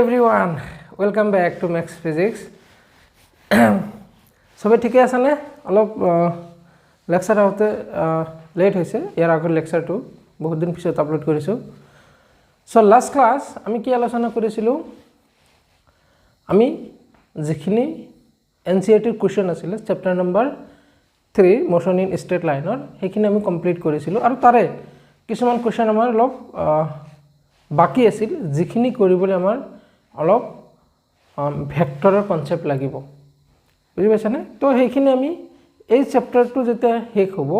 everyone, welcome back to Max Physics. সবে ঠিকে আছে নে অলপ লেকচার আউতে লেট হইছে ইয়ার আগৰ লেকচাৰটো বহুত দিন পিছত আপলোড কৰিছো সো লাস্ট ক্লাস আমি কি আলোচনা কৰিছিলো আমি যিখিনি এনসিইআৰটিৰ কোৱেশ্চন আছিল chapter number 3 motion in straight লাইনৰ হেখিনি আমি কমপ্লিট কৰিছিলো আৰু তাৰে কিছুমান কোৱেশ্চন আমাৰ অলপ বাকি আছিল যিখিনি কৰিবলৈ আমাৰ অলপ ভেক্টৰৰ কনসেপ্ট লাগিব বুজি পাইছানে তো হেখিনি আমি এই চ্যাপ্টাৰটো যেটা শেষ হ'ব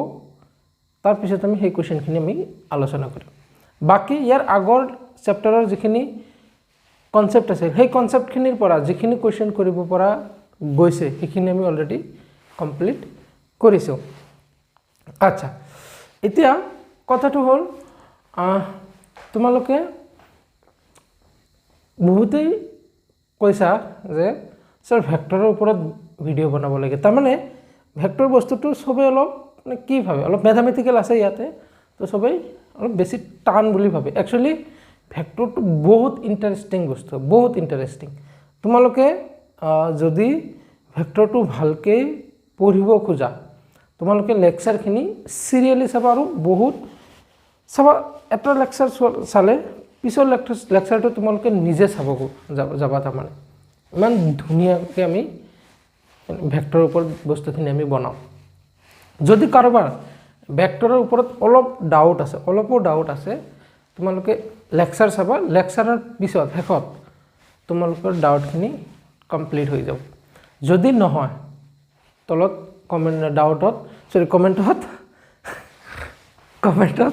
তাৰ পিছত আমি সেই কোৱেশ্চনখিনি আমি আলোচনা কৰিম বাকি ইয়াৰ আগৰ চ্যাপ্টাৰৰ যিখিনি কনসেপ্ট আছে সেই কনসেপ্টখিনিৰ পৰা যিখিনি কোৱেশ্চন কৰিব পৰা গৈছে হেখিনি আমি অলৰেডি কমপ্লিট কৰিছো আচ্ছা এতিয়া কথাটো হ'ল তোমালোকে বহুতেই কৈছা যে স্যাৰ ভেক্টৰৰ ওপৰত ভিডিও বনাব লাগে তাৰ মানে ভেক্টৰ বস্তুটো সবে অলপ মানে কি ভাবে অলপ ম্যাথমেটিক্যাল আছে ইয়াতে তো সবে অলপ বেছি টান বুলি ভাবে একচুয়ালি ভেক্টৰটো বহুত ইন্টাৰেস্টিং বস্তু বহুত ইন্টাৰেস্টিং তোমালোকে যদি ভেক্টৰটো ভালকে পঢ়িব খোজা তোমালোকে লেকচাৰখিনি সিৰিয়ালি চাবা আৰু বহুত চাবা এটা লেকচাৰ চালে পিছৰ লেকচাৰটো তোমালোকে নিজে চাব যাবা তাৰমানে ইমান ধুনীয়াকৈ আমি ভেক্টৰৰ ওপৰত বস্তুখিনি আমি বনাও যদি কাৰোবাৰ ভেক্টৰৰ ওপৰত অলপ ডাউট আছে তোমালোকে লেকচাৰ চাবা লেকচাৰৰ পিছত শেষত তোমালোকৰ ডাউটখিনি কমপ্লিট হৈ যাব যদি নহয় তলত কমেন্টত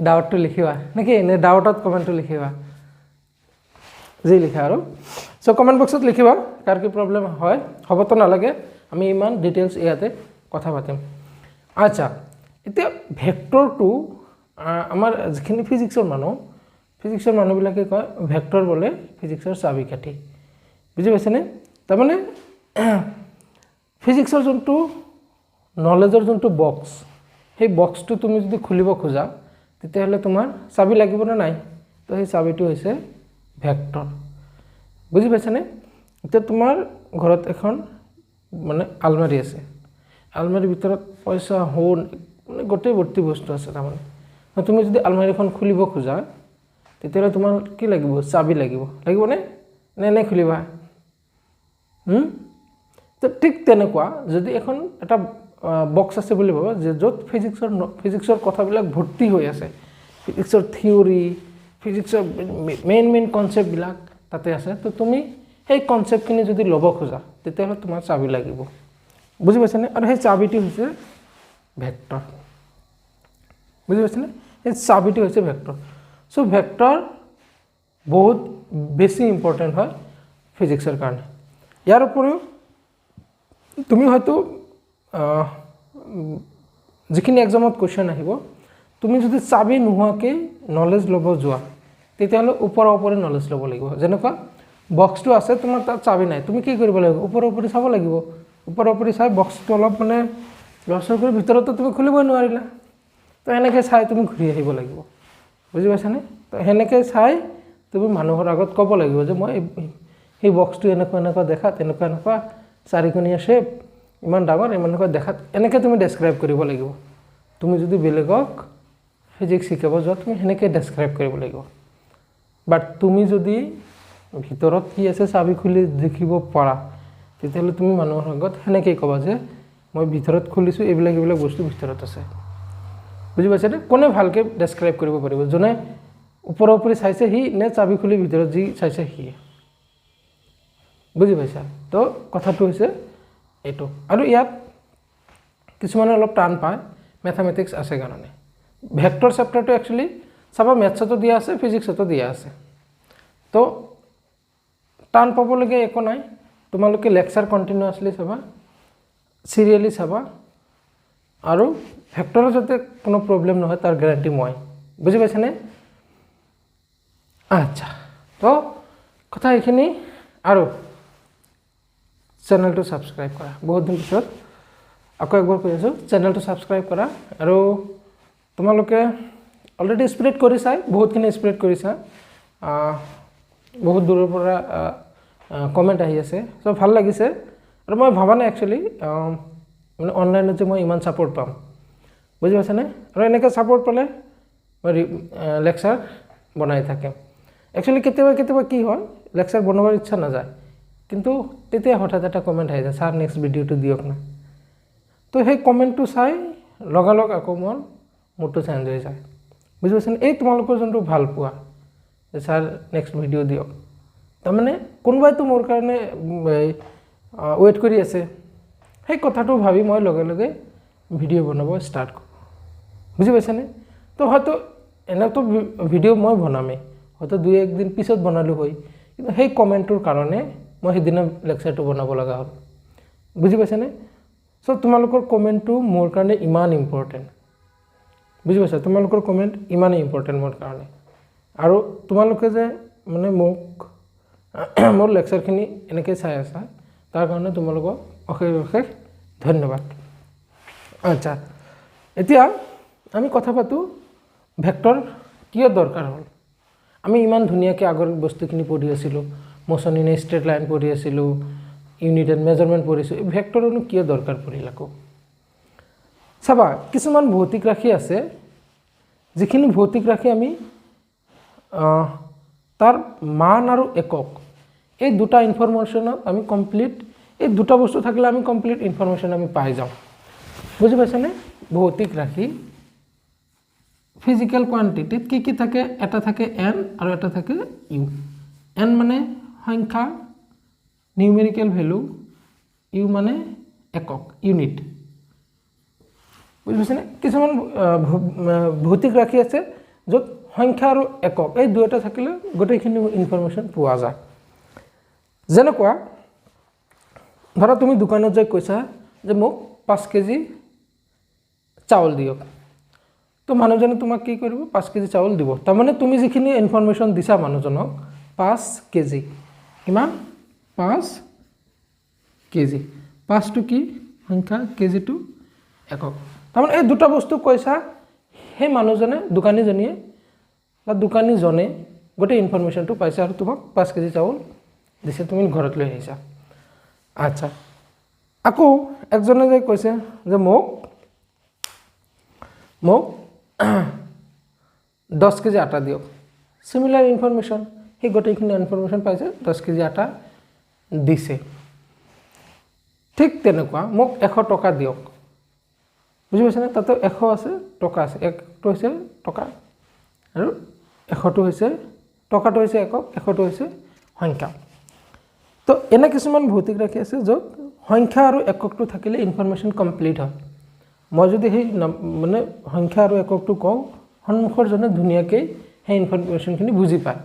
ডাউটটো লিখিবা নাকি নে ডাউটত কমেন্টটো লিখিবা যি লিখা আৰু সো কমেন্ট বক্সত লিখিবা কাৰ কি প্ৰবলেম হয় হবতো নালাগে আমি ইমান ডিটেইলছ ইয়াতে কথা পাতিম আচ্ছা এতিয়া ভেক্টৰটো আমাৰ যিখিনি ফিজিক্সৰ মানুহবিলাকে কয় ভেক্টৰ বলে ফিজিক্সৰ চাবিকাঠি বুজি পাইছেনে তাৰ মানে ফিজিক্সৰ যোনটো নলেজৰ যোনটো বক্স সেই বক্সটো তুমি যদি খুলিব খোজা তেতিয়াহলে তোমাৰ চাবি লাগিব না নাই তো সেই চাবিটো হৈছে ভেক্টৰ বুজি পাইছানে এতিয়া তোমাৰ ঘৰত এখন মানে আলমাৰি আছে আলমাৰিৰ ভিতৰত পইচা হোন মানে গোটেই ভৰ্তি বস্তু আছে তাৰমানে তুমি যদি আলমাৰিখন খুলিব খোজা তেতিয়াহলে তোমাৰ কি লাগিব চাবি লাগিব নে নে খুলিবা তো ঠিক তেনেকুৱা যদি এখন এটা বক্স আছে বুলি ভাবা যে য'ত ফিজিক্সৰ কথাবিলাক ভৰ্তি হৈ আছে ফিজিক্সৰ থিওৰি ফিজিক্সৰ মেইন কনসেপ্ট বিলাক তাতে আছে তো তুমি সেই কনসেপ্টখিনি যদি ল'ব খোজা তেতিয়াহলে তোমাৰ চাবি লাগিব বুজি পাইছানে আৰু সেই চাবিটো হৈছে ভেক্টৰ বুজি পাইছানে এই চাবিটো হৈছে ভেক্টৰ সো ভেক্টৰ বহুত বেছি ইম্পৰ্টেন্ট হয় ফিজিক্সৰ কাৰণে ইয়াৰ উপৰিও তুমি হয়তো যিখিনি এক্সামত কোৱেশ্চন আহিব তুমি যদি চাবি নোহোৱাকৈ নলেজ ল'ব যোৱা তেতিয়াহলে ওপৰে নলেজ ল'ব লাগিব যেনেকুৱা বক্সটো আছে তোমাৰ তাত চাবি নাই তুমি কি কৰিব লাগিব ওপৰে চাব লাগিব ওপৰে চাই বক্সটো অলপ মানে লছৰ কৰি ভিতৰত তুমি খুলিবই নোৱাৰিলা তো এনেকৈ চাই তুমি ঘূৰি আহিব লাগিব বুজি পাইছানে তো হেনেকৈ চাই তুমি মানুহৰ আগত ক'ব লাগিব যে মই সেই বক্সটো এনেকুৱা দেখাত এনেকুৱা চাৰিকোণীয়া শেপ ইমান ডাঙৰ ইমানকৈ দেখাত এনেকৈ তুমি ডেসক্ৰাইব কৰিব লাগিব তুমি যদি বেলেগক ফিজিক্স শিকাব যোৱা তুমি হেনেকৈ ডেসক্ৰাইব কৰিব লাগিব বাট তুমি যদি ভিতৰত কি আছে চাবি খুলি দেখিব পাৰা তেতিয়াহলে তুমি মানুহৰ আগত হেনেকৈ ক'বা যে মই ভিতৰত খুলিছো এইবিলাক বস্তু ভিতৰত আছে বুজি পাইছানে কোনে ভালকে ডেসক্ৰাইব কৰিব পাৰিব যোনে ওপৰে চাইছে হি নে চাবি খুলি ভিতৰত যি চাইছে হি বুজি পাইছা তো কথাটো হৈছে এটো আৰু ইয়াত কিছুমানে অলপ টান পায় ম্যাথমেটিক্স আছে কাৰণে ভেক্টৰ চ্যাপ্টাৰটো একচুয়ালি সবা ম্যাথছতো দিয়া আছে ফিজিক্সতো দিয়া আছে তো টান পাবলগে একো নাই তোমালোকে লেকচাৰ কন্টিনিউয়াছলি চাবা সিৰিয়ালি চাবা আৰু ভেক্টৰৰ যাতে কোনো প্ৰবলেম নহয় তাৰ গ্যাৰান্টি মই বুজি পাইছানে আচ্ছা তো কথা এইখিনি আৰু চেনেলটো সাবস্ক্ৰাইব কৰা বহুত দিন পিছত আকৌ একবাৰ কৈ আছো চেনেলটো সাবস্ক্ৰাইব কৰা আৰু তোমালোকে অলৰেডি স্প্ৰেড কৰিছা বহুতখিনি স্প্ৰেড কৰিছা বহুত দূৰৰ পৰা কমেণ্ট আহি আছে চ' ভাল লাগিছে আৰু মই ভাবা নাই একচুৱেলি মানে অনলাইনত যে মই ইমান ছাপোৰ্ট পাম বুজি পাইছেনে আৰু এনেকৈ ছাপোৰ্ট পালে মই লেকচাৰ বনাই থাকিম একচুৱেলি কেতিয়াবা কি হয় লেকচাৰ বনাবৰ ইচ্ছা নাযায় কিন্তু তেতিয়া হঠাৎ এটা কমেণ্ট আহি যায় ছাৰ নেক্সট ভিডিঅ'টো দিয়ক না তো সেই কমেণ্টটো চাই লগালগ আকৌ মোৰ মুডটো চেঞ্জ হৈ যায় বুজি পাইছেনে এই তোমালোকৰ যোনটো ভাল পোৱা যে ছাৰ নেক্সট ভিডিঅ' দিয়ক তাৰমানে কোনোবাইতো মোৰ কাৰণে ৱেইট কৰি আছে সেই কথাটো ভাবি মই লগে লগে ভিডিঅ' বনাব ষ্টাৰ্ট কৰোঁ বুজি পাইছেনে তো হয়তো এনেতো ভিডিঅ' মই বনামেই হয়তো 2-1 দিন পিছত বনালোঁ হয় কিন্তু সেই কমেণ্টটোৰ কাৰণে মই সেইদিনা লেকচাৰটো বনাব লগা হ'ল বুজি পাইছেনে চ' তোমালোকৰ কমেণ্টটো মোৰ কাৰণে ইমান ইম্পৰ্টেণ্ট বুজি পাইছা তোমালোকৰ কমেণ্ট ইমানেই ইম্পৰ্টেণ্ট মোৰ কাৰণে আৰু তোমালোকে যে মানে মোক মোৰ লেকচাৰখিনি এনেকৈ চাই আছা তাৰ কাৰণে তোমালোকক অশেষ ধন্যবাদ আচ্ছা এতিয়া আমি কথা পাতোঁ ভেক্টৰ কিয় দৰকাৰ হ'ল আমি ইমান ধুনীয়াকৈ আগৰ বস্তুখিনি পঢ়ি আছিলোঁ মোচন ইন ষ্ট্ৰেট লাইন পঢ়ি আছিলোঁ ইউনিট এণ্ড মেজাৰমেণ্ট পঢ়িছোঁ এই ভেক্টৰনো কিয় দৰকাৰ পৰিল আকৌ চাবা কিছুমান ভৌতিক ৰাশি আছে যিখিনি ভৌতিক ৰাশি আমি তাৰ মান আৰু একক এই দুটা ইনফৰমেশ্যনত আমি কমপ্লিট এই দুটা বস্তু থাকিলে আমি কমপ্লিট ইনফৰমেশ্যন আমি পাই যাওঁ বুজি পাইছেনে ভৌতিক ৰাশি ফিজিক্যাল কোৱান্টিটিত কি থাকে এটা থাকে n আৰু এটা থাকে u n মানে সংখ্যা নিউমেৰিকেল ভ্যালু u মানে একক ইউনিট বুজি পাইছেনে কিছুমান ভৌতিক ৰাশি আছে য'ত সংখ্যা আৰু একক এই দুটা থাকিলে গোটেইখিনি ইনফৰমেশ্যন পোৱা যায় যেনেকুৱা ধৰা তুমি দোকানত যাই কৈছা যে মোক 5 কেজি চাউল দিয়ক তো মানুহজনে তোমাক কি কৰিব 5 কেজি চাউল দিব তাৰমানে তুমি যিখিনি ইনফৰমেশ্যন দিছা মানুহজনক 5 কেজি কিমান 5 কেজি 5 টো কি সংখ্যা কেজিটো একক তাৰমানে এই দুটা বস্তু কৈছা সেই মানুহজনে দোকানীজনীয়ে বা দোকানীজনে গোটেই ইনফৰমেশ্যনটো পাইছে আৰু তোমাক 5 কেজি চাউল দিছে তুমি ঘৰত লৈ আহিছা আচ্ছা আকৌ একজনে যে কৈছে যে মোক 10 কেজি আটা দিয়ক সিমিলাৰ ইনফৰমেশ্যন সেই গোটেইখিনি ইনফৰমেশ্যন পাইছে 10 কেজি আটা দিছে ঠিক তেনেকুৱা মোক 100 টকা দিয়ক বুজি পাইছেনে তাতে 100 আছে টকা আছে একটো হৈছে টকা আৰু 100টো হৈছে টকাটো হৈছে একক 100টো হৈছে সংখ্যা তো এনে কিছুমান ভৌতিক ৰাশি আছে য'ত সংখ্যা আৰু এককটো থাকিলে ইনফৰমেশ্যন কমপ্লিট হয় মই যদি সেই মানে সংখ্যা আৰু এককটো কওঁ সন্মুখৰ জনে ধুনীয়াকৈ সেই ইনফৰমেশ্যনখিনি বুজি পায়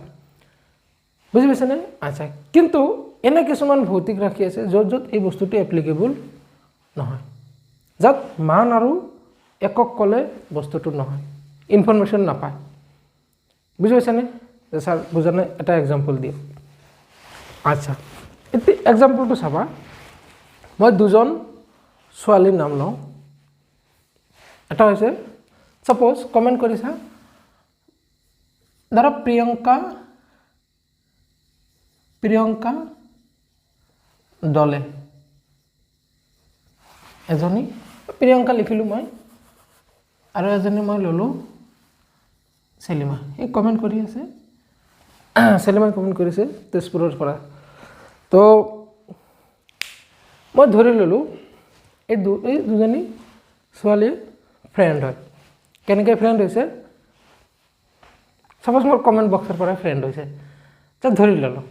বুজি পাইছেনে আচ্ছা কিন্তু এনে কিছুমান ভৌতিক ৰাশি আছে য'ত এই বস্তুটো এপ্লিকেবল নহয় যাত মান আৰু একক ক'লে বস্তুটো নহয় ইনফৰমেশ্যন নাপায় বুজি পাইছেনে স্যাৰ বুজা নাই এটা এক্সাম্পল দিওঁ আচ্ছা এতিয়া এক্সাম্পলটো চাবা মই দুজন ছোৱালীৰ নাম লওঁ এটা হৈছে সাপোজ কমেন্ট কৰিছা ধৰা প্ৰিয়ংকা দলে এজনী প্ৰিয়ংকা লিখিলোঁ মই আৰু এজনী মই ললোঁ সেলিমা এই কমেন্ট কৰি আছে সেলিমাই কমেন্ট কৰিছে তেজপুৰৰ পৰা তো মই ধৰি ললোঁ এই দুজনী ছোৱালীৰ ফ্ৰেণ্ড হয় কেনেকৈ ফ্ৰেণ্ড হৈছে সাপোজ মোৰ কমেন্ট বক্সৰ পৰা ফ্ৰেণ্ড হৈছে তো ধৰি ললোঁ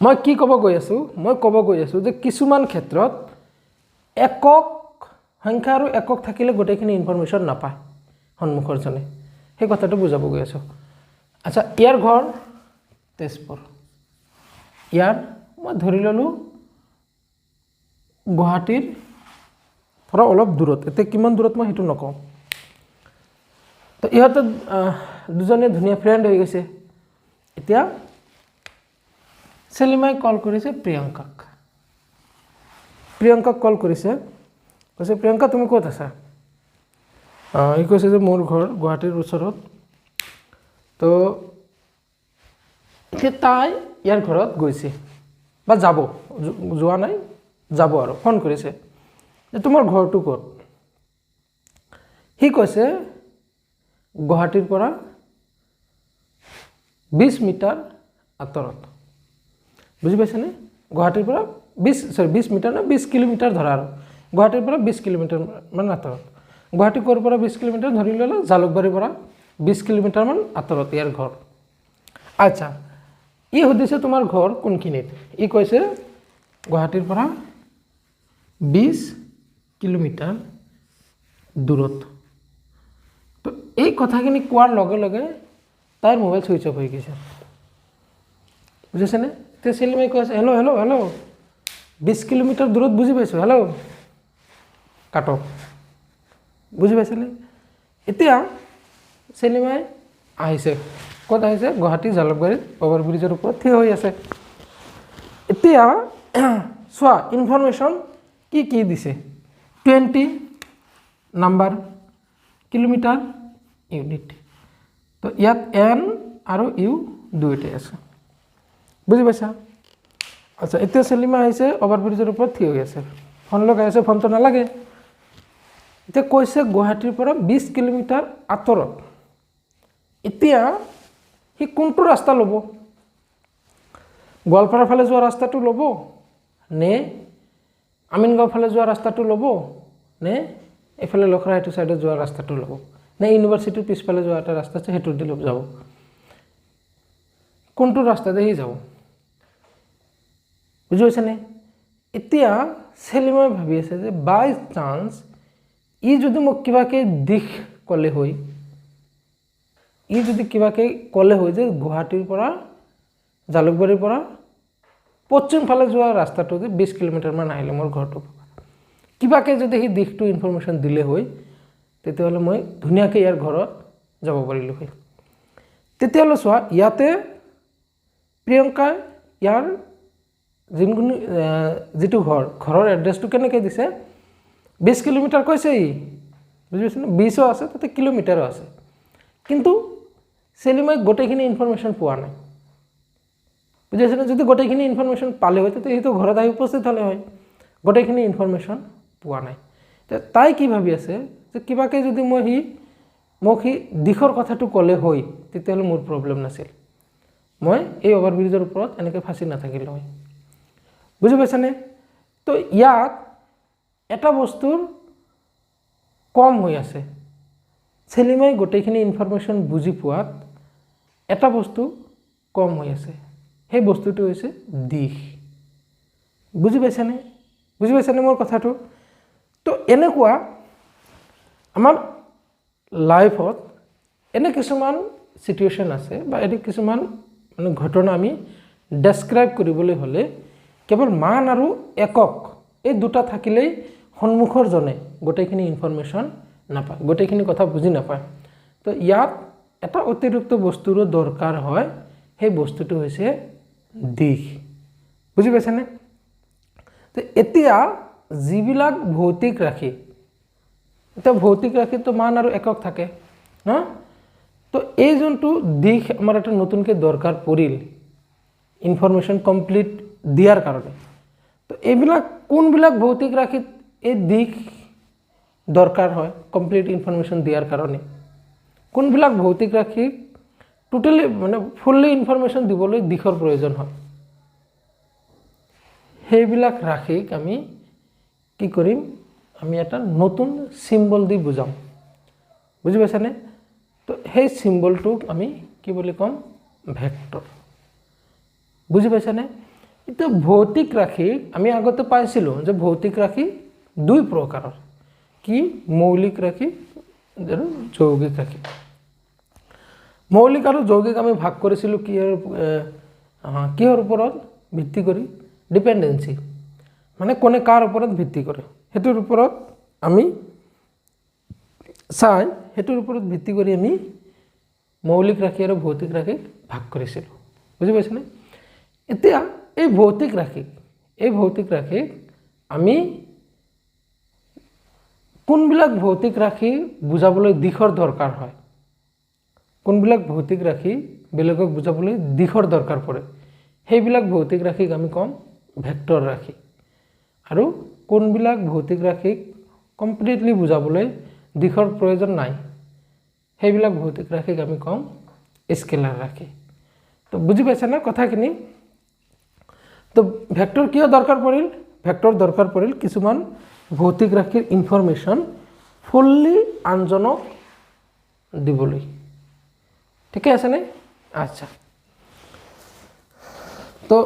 মই কি ক'ব গৈ আছোঁ মই ক'ব গৈ আছোঁ যে কিছুমান ক্ষেত্ৰত একক সংখ্যা আৰু একক থাকিলে গোটেইখিনি ইনফৰমেশ্যন নাপায় সন্মুখৰ জনে সেই কথাটো বুজাব গৈ আছোঁ আচ্ছা ইয়াৰ ঘৰ তেজপুৰ ইয়াৰ মই ধৰি ললোঁ গুৱাহাটীৰ পৰা অলপ দূৰত এতিয়া কিমান দূৰত মই সেইটো নকওঁ তো ইহঁতে দুজনে ধুনীয়া ফ্ৰেণ্ড হৈ গৈছে এতিয়া সেলিমাই কল কৰিছে প্ৰিয়ংকাক কল কৰিছে কৈছে প্ৰিয়ংকা তুমি ক'ত আছা ই কৈছে যে মোৰ ঘৰ গুৱাহাটীৰ ওচৰত তো এতিয়া তাই ইয়াৰ ঘৰত গৈছে বা যাব, যোৱা নাই, যাব আৰু ফোন কৰিছে যে তোমাৰ ঘৰটো ক'ত? সি কৈছে গুৱাহাটীৰ পৰা 20 মিটাৰ আঁতৰত। বুজি পাইছেনে? গুৱাহাটীৰ পৰা 20 মিটাৰ না 20 কিলোমিটাৰ ধৰা আৰু গুৱাহাটীৰ পৰা 20 কিলোমিটাৰ মান আঁতৰত। গুৱাহাটী ক'ৰ পৰা 20 কিলোমিটাৰ ধৰি ল'লে, জালুকবাৰীৰ পৰা 20 কিলোমিটাৰমান আঁতৰত ইয়াৰ ঘৰ। আচ্ছা, ই সুধিছে তোমাৰ ঘৰ কোনখিনিত? ই কৈছে গুৱাহাটীৰ পৰা 20 কিলোমিটাৰ দূৰত। তো এই কথাখিনি কোৱাৰ লগে লগে তাইৰ মোবাইল ছুইচ অফ হৈ গৈছে। বুজিছেনে? এতিয়া চেলিমাই কৈ আছে হেল্ল' হেল্ল' হেল্ল', 20 কিলোমিটাৰ দূৰত বুজি পাইছোঁ, হেল্ল', কাটক। বুজি পাইছেনে? এতিয়া চেলিমাই আহিছে, ক'ত আহিছে? গুৱাহাটী জালুকবাৰীত অভাৰ ব্ৰিজৰ ওপৰত থিয় হৈ আছে। এতিয়া চোৱা ইনফৰমেশ্যন কি কি দিছে? 20 নাম্বাৰ, কিলোমিটাৰ, ইউনিট। তো ইয়াত এন আৰু ইউ দুয়োটাই আছে। বুজি পাইছা? আচ্ছা, এতিয়া চেলিমা আহিছে, অভাৰ ব্ৰিজৰ ওপৰত থিয় হৈ আছে, ফোন লগাই আছে, ফোনটো নালাগে। এতিয়া কৈছে গুৱাহাটীৰ পৰা 20 কিলোমিটাৰ আঁতৰত। এতিয়া সি কোনটো ৰাস্তা ল'ব? গোৱালপাৰাৰ ফালে যোৱা ৰাস্তাটো ল'ব নে আমিনগাঁও ফালে যোৱা ৰাস্তাটো ল'ব নে এইফালে লখৰা সেইটো চাইডত যোৱা ৰাস্তাটো ল'ব নে ইউনিভাৰ্চিটিৰ পিছফালে যোৱা এটা ৰাস্তা আছে সেইটো দি যাব? কোনটো ৰাস্তাতে সি যাব? বুজি পাইছেনে? এতিয়া চেলিমাই ভাবি আছে যে বাই চান্স ই যদি মোক কিবাকে দিশ ক'লে হয়, ই যদি কিবাকে ক'লে হয় যে গুৱাহাটীৰ পৰা জালুকবাৰীৰ পৰা পশ্চিম ফালে যোৱা ৰাস্তাটো যে 20 কিলোমিটাৰমান আহিলে মোৰ ঘৰটো, কিবাকে যদি সেই দিশটো ইনফৰমেশ্যন দিলে হয়, তেতিয়াহ'লে মই ধুনীয়াকৈ ইয়াৰ ঘৰত যাব পাৰিলোঁ হয়। তেতিয়াহ'লে চোৱা, ইয়াতে প্ৰিয়ংকাই ইয়াৰ যোনখিনি যিটো ঘৰৰ এড্ৰেছটো কেনেকৈ দিছে? 20 কিলোমিটাৰ কৈছে ই, বুজি পাইছেনে? 20ও আছে, তাতে কিলোমিটাৰো আছে, কিন্তু চেলিমাই গোটেইখিনি ইনফৰমেশ্যন পোৱা নাই। বুজি পাইছেনে? যদি গোটেইখিনি ইনফৰমেশ্যন পালে হয় তেতিয়া সেইটো ঘৰত আহি উপস্থিত হ'লে হয়। গোটেইখিনি ইনফৰমেশ্যন পোৱা নাই। তাই কি ভাবি আছে যে কিবাকে যদি মোক সি দিশৰ কথাটো ক'লে হয়, তেতিয়াহ'লে মোৰ প্ৰব্লেম নাছিল, মই এই অভাৰব্ৰিজৰ ওপৰত এনেকৈ ফাঁচি নাথাকিলোঁ হয়। বুজি পাইছানে? তো ইয়াত এটা বস্তুৰ কম হৈ আছে। চেলিমাই গোটেইখিনি ইনফৰমেশ্যন বুজি পোৱাত এটা বস্তু কম হৈ আছে, সেই বস্তুটো হৈছে দিশ। বুজি পাইছানে? বুজি পাইছানে মোৰ কথাটো? তো এনেকুৱা আমাৰ লাইফত এনে কিছুমান চিটুৱেশ্যন আছে বা এনে কিছুমান ঘটনা আমি ডেছক্ৰাইব কৰিবলৈ হ'লে কেৱল মান আৰু একক এই দুটা থাকিলেই সন্মুখৰ জনে গোটেইখিনি ইনফৰমেশ্যন নাপায়, গোটেইখিনি কথা বুজি নাপায়। তো ইয়াত এটা অতিৰিক্ত বস্তুৰো দৰকাৰ হয়, সেই বস্তুটো হৈছে দিশ। বুজি পাইছেনে? তো এতিয়া যিবিলাক ভৌতিক ৰাশি, এতিয়া ভৌতিক ৰাশিতো মান আৰু একক থাকে হা, তো এই যোনটো দিশ আমাৰ এটা নতুনকৈ দৰকাৰ পৰিল ইনফৰমেশ্যন কমপ্লিট দিয়াৰ কাৰণে, তো এইবিলাক কোনবিলাক ভৌতিক ৰাশিত এই দিশ দৰকাৰ হয় কমপ্লিট ইনফৰমেশ্যন দিয়াৰ কাৰণে? কোনবিলাক ভৌতিক ৰাশিক টোটেলি ফুল্লি ইনফৰমেশ্যন দিবলৈ দিশৰ প্ৰয়োজন হয়? সেইবিলাক ৰাশিক আমি কি কৰিম? আমি এটা নতুন চিম্বল দি বুজাম। বুজি পাইছানে? তো সেই চিম্বলটোক আমি কি বুলি ক'ম? ভেক্টৰ। বুজি পাইছানে? এতিয়া ভৌতিক ৰাশি আমি আগতে পাইছিলোঁ যে ভৌতিক ৰাশি দুই প্ৰকাৰৰ, কি? মৌলিক ৰাশি আৰু যৌগিক ৰাশি। মৌলিক আৰু যৌগিক আমি ভাগ কৰিছিলোঁ কিহৰ ওপৰত ভিত্তি কৰি? ডিপেণ্ডেঞ্চি, মানে কোনে কাৰ ওপৰত ভিত্তি কৰে সেইটোৰ ওপৰত আমি চাই, সেইটোৰ ওপৰত ভিত্তি কৰি আমি মৌলিক ৰাশি আৰু ভৌতিক ৰাশিক ভাগ কৰিছিলোঁ। বুজি পাইছেনে? এতিয়া এই ভৌতিক ৰাশিক আমি কোনবিলাক ভৌতিক ৰাশি বুজাবলৈ দিশৰ দৰকাৰ হয়, কোনবিলাক ভৌতিক ৰাশি বেলেগক বুজাবলৈ দিশৰ দৰকাৰ পৰে সেইবিলাক ভৌতিক ৰাশিক আমি কম ভেক্টৰ ৰাশি আৰু কোনবিলাক ভৌতিক ৰাশিক কমপ্লিটলি বুজাবলৈ দিশৰ প্ৰয়োজন নাই সেইবিলাক ভৌতিক ৰাশিক আমি কম স্কেলাৰ ৰাশি তো বুজি পাইছা না কথাখিনি তো ভেক্টৰ কিয় দৰকাৰ পৰিল ভেক্টৰ দৰকাৰ পৰিল কিছুমান ভৌতিক ৰাশিৰ ইনফৰমেশ্যন ফুল্লি আনজনক দিবলৈ ঠিকে আছে নে আচ্ছা তো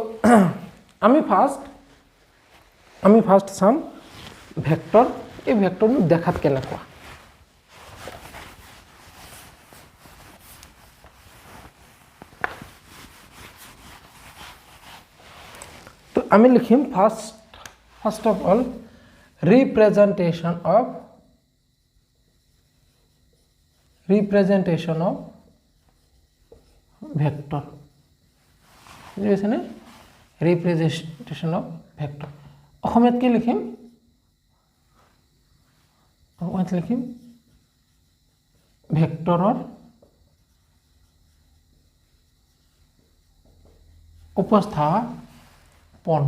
আমি ফাৰ্ষ্ট চাম ভেক্টৰ এই ভেক্টৰটো দেখাত কেনেকুৱা তো আমি লিখিম first of all representation of vector বুজি পাইছে নে representation of vector অসমীয়াত কি লিখিম ভেক্টৰৰ উপস্থাপন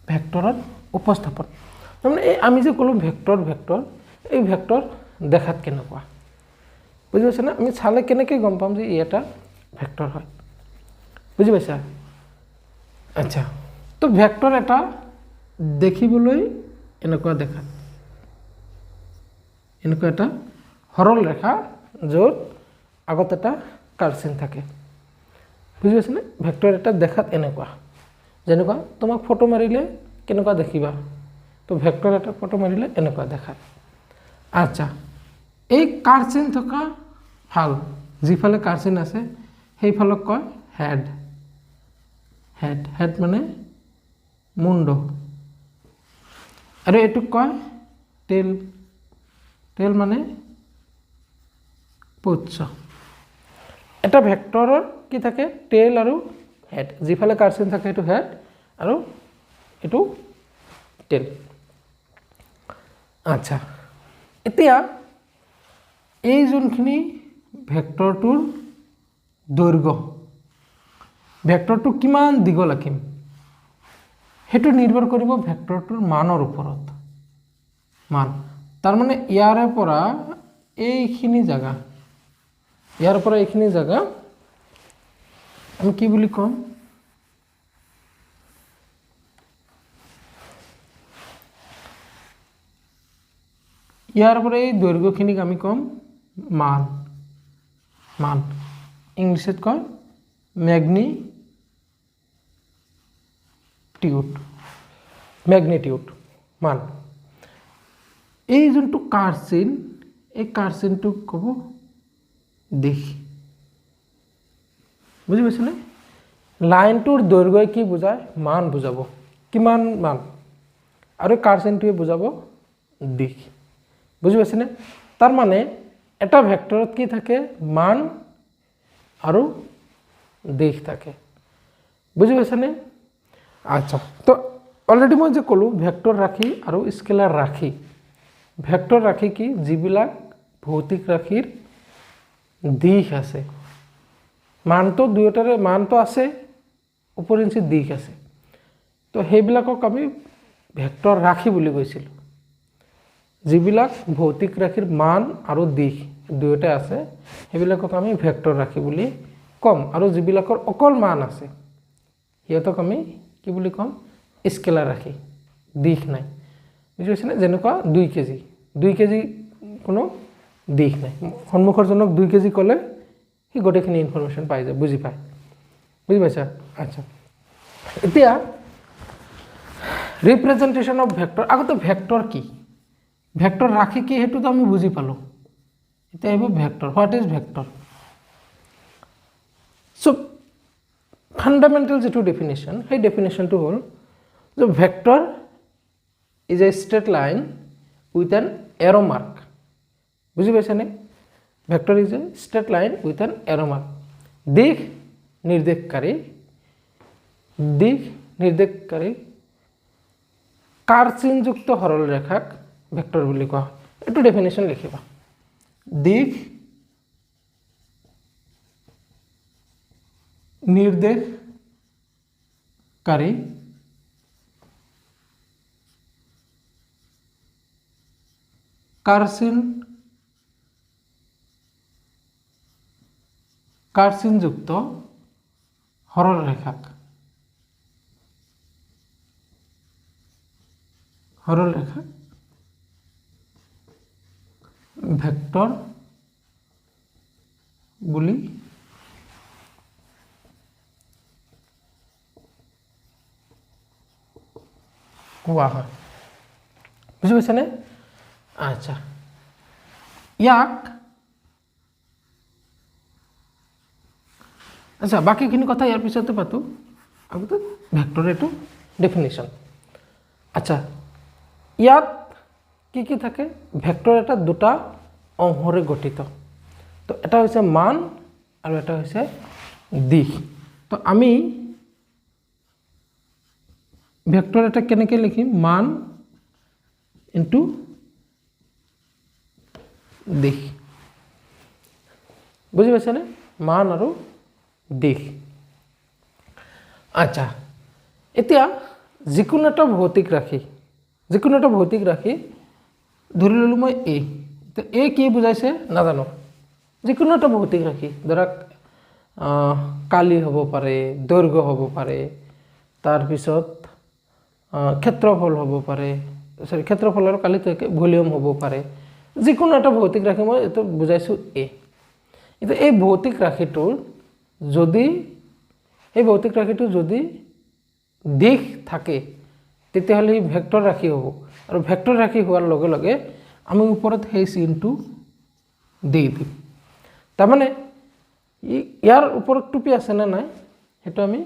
ভেক্টৰৰ উপস্থাপন তাৰমানে এই আমি যে ক'লো ভেক্টৰ এই ভেক্টৰ দেখাত কেনেকুৱা বুজি পাইছা না আমি চালে কেনেকৈ গম পাম যে ই এটা ভেক্টৰ হয় বুজি পাইছা আচ্ছা তো ভেক্টৰ এটা দেখিবলৈ এনেকুৱা দেখাত এনেকুৱা এটা সৰল ৰেখা য'ত আগত এটা কাৰ্চিন থাকে বুজি পাইছা না ভেক্টৰ এটা দেখাত এনেকুৱা যেনেকুৱা তোমাক ফটো মাৰিলে কেনেকুৱা দেখিবা তো ভেক্টৰ এটা ফটো মাৰিলে এনেকুৱা দেখাত আচ্ছা এই কাৰ্চিন থকা ফাল যিফালে কাৰ্চিন আছে সেইফালক কয় হেড মানে মুণ্ড আৰু এইটোক কয় টেইল মানে পুচ্ছ এটা ভেক্টৰৰ কি থাকে টেইল আৰু হেড যিফালে কাৰ্চিন থাকে সেইটো হেড আৰু এইটো টেইল আচ্ছা এতিয়া এই যোনখিনি ভেক্টৰটোৰ দৈৰ্ঘ্য ভেক্টৰটো কিমান দীঘল আঁকিম সেইটো নিৰ্ভৰ কৰিব ভেক্টৰটোৰ মানৰ ওপৰত মান তাৰমানে ইয়াৰে পৰা এইখিনি জাগা আমি কি বুলি ক'ম ইয়াৰ পৰা এই দৈৰ্ঘ্যখিনিক আমি ক'ম মান ইংলিছত কয় ম্যাগনিটিউড মান এই যোনটো কাৰ্চিন এই কাৰ্চিনটোক ক'ব দিশ বুজি পাইছনে লাইনটোৰ দৈৰ্ঘ্যই কি বুজায় মান বুজাব কিমান মান আৰু কাৰ্চিনটোৱে বুজাব দিশ বুজি পাইছনে তাৰ মানে এটা ভেক্টৰত কি থাকে মান আৰু দিশ থাকে বুজি পাইছনে আচ্ছা তো অলৰেডি মই যে ক'লো ভেক্টৰ ৰাশি আৰু স্কেলাৰ ৰাশি ভেক্টৰ ৰাশি কি যিবিলাক ভৌতিক ৰাশিৰ দিশ আছে মানটো দুয়োটাৰে মানটো আছে উপৰিঞ্চি দিশ আছে তো সেইবিলাকক আমি ভেক্টৰ ৰাশি বুলি কৈছিলোঁ যিবিলাক ভৌতিক ৰাশিৰ মান আৰু দিশ দুয়োটা আছে সেইবিলাকক আমি ভেক্টৰ ৰাশি বুলি কম আৰু যিবিলাকৰ অকল মান আছে সিহঁতক আমি কি বুলি ক'ম স্কেলাৰ ৰাশি দিশ নাই বুজি পাইছেনে যেনেকুৱা 2 কেজি কোনো দিশ নাই সন্মুখৰ জনক 2 কেজি ক'লে সি গোটেইখিনি ইনফৰমেশ্যন পাই যায় বুজি পাইছা আচ্ছা এতিয়া ৰিপ্ৰেজেণ্টেশ্যন অফ ভেক্টৰ আগতে ভেক্টৰ কি ভেক্টৰ ৰাশি কি সেইটোতো আমি বুজি পালোঁ এতিয়া আহিব vector what is vector so' fundamental যিটো ডেফিনেশ্যন সেই ডেফিনেশ্যনটো হ'ল যে vector is a straight line with an arrow' mark বুজি পাইছানে vector is a straight line with an arrow' mark দিশ নিৰ্দেশকাৰী কাৰ্চিনযুক্ত সৰল ৰেখাক ভেক্টৰ বুলি কোৱা হয় এইটো ডেফিনেশ্যন লিখিবা দিশ নিৰ্দেশকাৰী কাৰ্সিনযুক্ত সৰলৰেখাক ভেক্টৰ বুলি কোৱা হয় বুজি পাইছানে আচ্ছা ইয়াক আচ্ছা বাকিখিনি কথা ইয়াৰ পিছতে পাতো আগতে ভেক্টৰ এটো ডেফিনিশ্যন আচ্ছা ইয়াত কি কি থাকে ভেক্টৰ এটা দুটা অংশৰে গঠিত তো এটা হৈছে মান আৰু এটা হৈছে দিশ তো আমি ভেক্টৰ এটা কেনেকৈ লিখিম মান ইনটু দিশ বুজি পাইছানে মান আৰু দিশ আচ্ছা এতিয়া যিকোনো এটা ভৌতিক ৰাশি ধৰি ললো মই এ তো এ কি বুজাইছে নাজানো যিকোনো এটা ভৌতিক ৰাশি ধৰক কালি হ'ব পাৰে দৈৰ্ঘ্য হ'ব পাৰে তাৰপিছত ক্ষেত্ৰফল হ'ব পাৰে সৰি ক্ষেত্ৰফলৰ কালিটো ভলিউম হ'ব পাৰে যিকোনো এটা ভৌতিক ৰাশি মই এটো বুজাইছো এ এটা এই ভৌতিক ৰাশিটোৰ যদি দিশ থাকে তেতিয়াহ'লে ভেক্টৰ ৰাশি হ'ব আৰু ভেক্টৰ ৰাশি হোৱাৰ লগে লগে আমি ওপৰত সেই চিনটো দি দিম তাৰমানে ইয়াৰ ওপৰত টুপি আছে না নাই সেইটো আমি